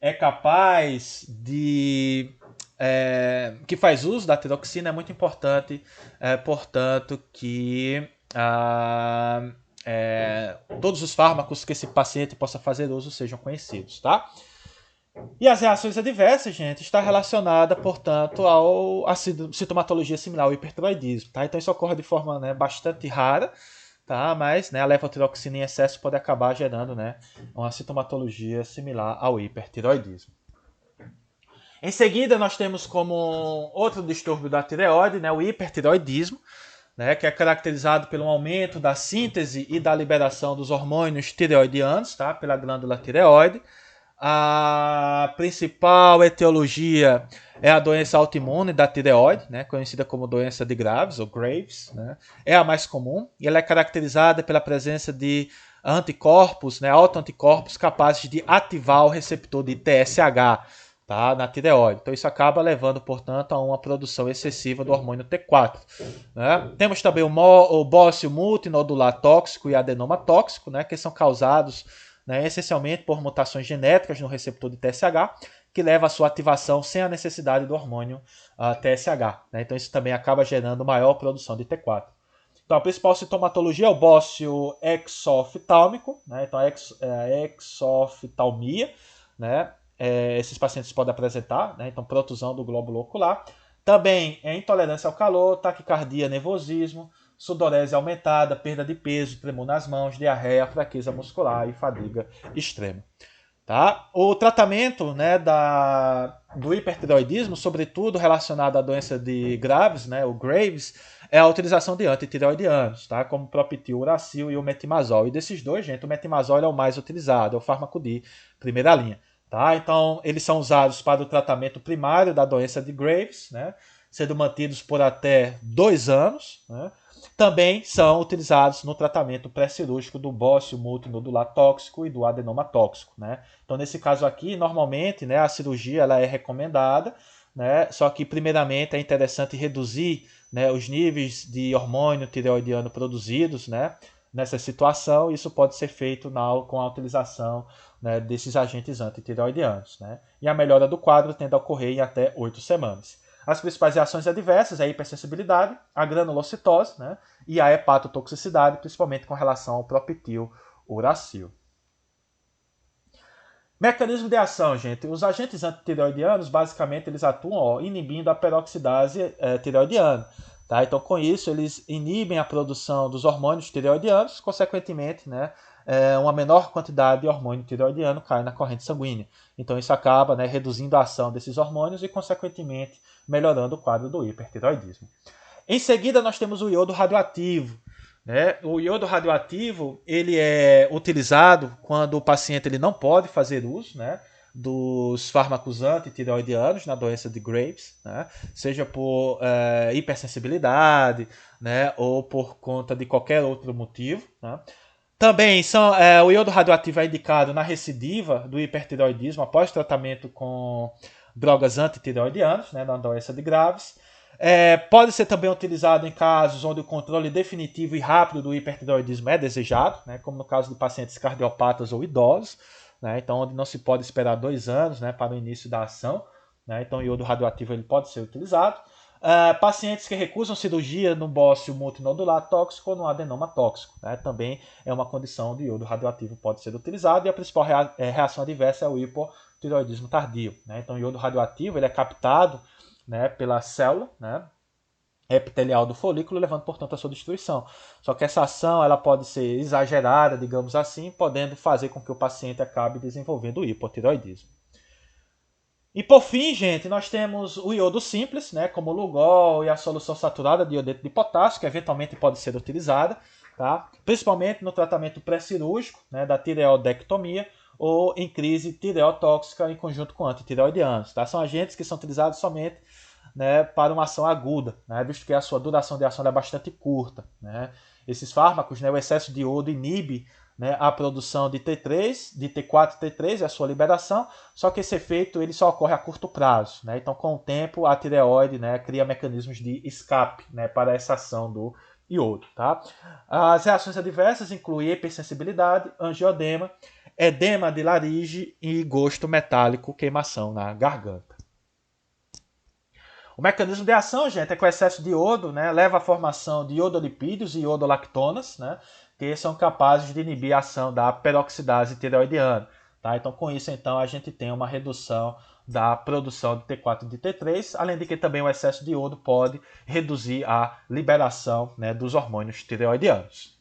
é capaz de que faz uso da tiroxina, é muito importante, portanto, que todos os fármacos que esse paciente possa fazer uso sejam conhecidos, tá? E as reações adversas, gente, está relacionada, portanto, à sintomatologia similar ao hipertiroidismo, tá? Então isso ocorre de forma, né, bastante rara, tá? Mas, né, a levotiroxina em excesso pode acabar gerando, né, uma sintomatologia similar ao hipertiroidismo. Em seguida, nós temos como outro distúrbio da tireoide, né, o hipertiroidismo, né, que é caracterizado pelo aumento da síntese e da liberação dos hormônios tireoidianos, tá, pela glândula tireoide. A principal etiologia é a doença autoimune da tireoide, né, conhecida como doença de Graves ou Graves, né, é a mais comum e ela é caracterizada pela presença de anticorpos, né, autoanticorpos capazes de ativar o receptor de TSH, tá, na tireoide. Então isso acaba levando, portanto, a uma produção excessiva do hormônio T4. Né? Temos também o bócio multinodular tóxico e adenoma tóxico, né, que são causados, né, essencialmente por mutações genéticas no receptor de TSH, que leva à sua ativação sem a necessidade do hormônio TSH. Né? Então isso também acaba gerando maior produção de T4. Então a principal sintomatologia é o bócio exoftálmico, né? Então a exoftalmia, né? Esses pacientes podem apresentar, né? Então protusão do glóbulo ocular. Também intolerância ao calor, taquicardia, nervosismo, sudorese aumentada, perda de peso, tremor nas mãos, diarreia, fraqueza muscular e fadiga extrema. Tá? O tratamento, né, do hipertireoidismo, sobretudo relacionado à doença de Graves, né, o Graves, é a utilização de antitireoidianos, tá? Como o Propitil, Uracil e o metimazol. E desses dois, gente, o metimazol é o mais utilizado, é o fármaco de primeira linha. Tá? Então, eles são usados para o tratamento primário da doença de Graves, né, sendo mantidos por até 2 anos. Né? Também são utilizados no tratamento pré-cirúrgico do bócio multinodular tóxico e do adenoma tóxico. Né? Então, nesse caso aqui, normalmente, né, a cirurgia ela é recomendada, né? Só que, primeiramente, é interessante reduzir, né, os níveis de hormônio tireoidiano produzidos, né, nessa situação. Isso pode ser feito com a utilização, né, desses agentes antitireoidianos. Né? E a melhora do quadro tende a ocorrer em até 8 semanas. As principais reações adversas é a hipersensibilidade, a granulocitose, né, e a hepatotoxicidade, principalmente com relação ao Propitil, Uracil. Mecanismo de ação, gente. Os agentes antitireoidianos, basicamente, eles atuam inibindo a peroxidase tireoidiana. Tá? Então, com isso, eles inibem a produção dos hormônios tireoidianos, consequentemente, né, uma menor quantidade de hormônio tireoidiano cai na corrente sanguínea. Então, isso acaba, né, reduzindo a ação desses hormônios e, consequentemente, melhorando o quadro do hipertireoidismo. Em seguida, nós temos o iodo radioativo. Né? O iodo radioativo ele é utilizado quando o paciente ele não pode fazer uso, né, dos fármacos antitireoidianos na doença de Graves, né, seja por hipersensibilidade, né, ou por conta de qualquer outro motivo. Né. Também o iodo radioativo é indicado na recidiva do hipertireoidismo após tratamento com drogas antitireoidianas, né, na doença de Graves. Pode ser também utilizado em casos onde o controle definitivo e rápido do hipertireoidismo é desejado, né, como no caso de pacientes cardiopatas ou idosos, né, então onde não se pode esperar 2 anos, né, para o início da ação. Né, então o iodo radioativo ele pode ser utilizado. Pacientes que recusam cirurgia no bócio multinodular tóxico ou no adenoma tóxico. Né, também é uma condição de iodo radioativo pode ser utilizado. E a principal reação adversa é o hipotireoidismo tardio. Né, então o iodo radioativo ele é captado, né, pela célula, né, epitelial do folículo, levando, portanto, à sua destruição. Só que essa ação ela pode ser exagerada, digamos assim, podendo fazer com que o paciente acabe desenvolvendo o hipotireoidismo. E por fim, gente, nós temos o iodo simples, né, como o Lugol e a solução saturada de iodeto de potássio, que eventualmente pode ser utilizada, tá? Principalmente no tratamento pré-cirúrgico, né, da tireoidectomia, ou em crise tireotóxica em conjunto com antitireoidianos. Tá? São agentes que são utilizados somente, né, para uma ação aguda, né, visto que a sua duração de ação é bastante curta. Né? Esses fármacos, né, o excesso de iodo inibe, né, a produção de T3, de T4 e T3 e a sua liberação, só que esse efeito ele só ocorre a curto prazo. Né? Então, com o tempo, a tireoide, né, cria mecanismos de escape, né, para essa ação do iodo. Tá? As reações adversas incluem hipersensibilidade, angioedema, edema de laringe e gosto metálico, queimação na garganta. O mecanismo de ação, gente, é que o excesso de iodo, né, leva à formação de iodolipídios e iodolactonas, né, que são capazes de inibir a ação da peroxidase tireoidiana. Tá? Então, com isso, então, a gente tem uma redução da produção de T4 e de T3, além de que também o excesso de iodo pode reduzir a liberação, né, dos hormônios tireoidianos.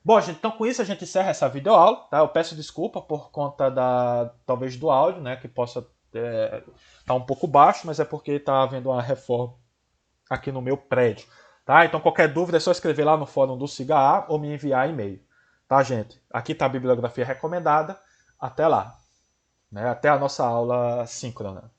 Bom, gente, então com isso a gente encerra essa videoaula, tá? Eu peço desculpa por conta talvez do áudio, né, que possa tá um pouco baixo, mas é porque está havendo uma reforma aqui no meu prédio, tá? Então qualquer dúvida é só escrever lá no fórum do SIGA ou me enviar e-mail, tá, gente? Aqui está a bibliografia recomendada, até lá, né? Até a nossa aula síncrona.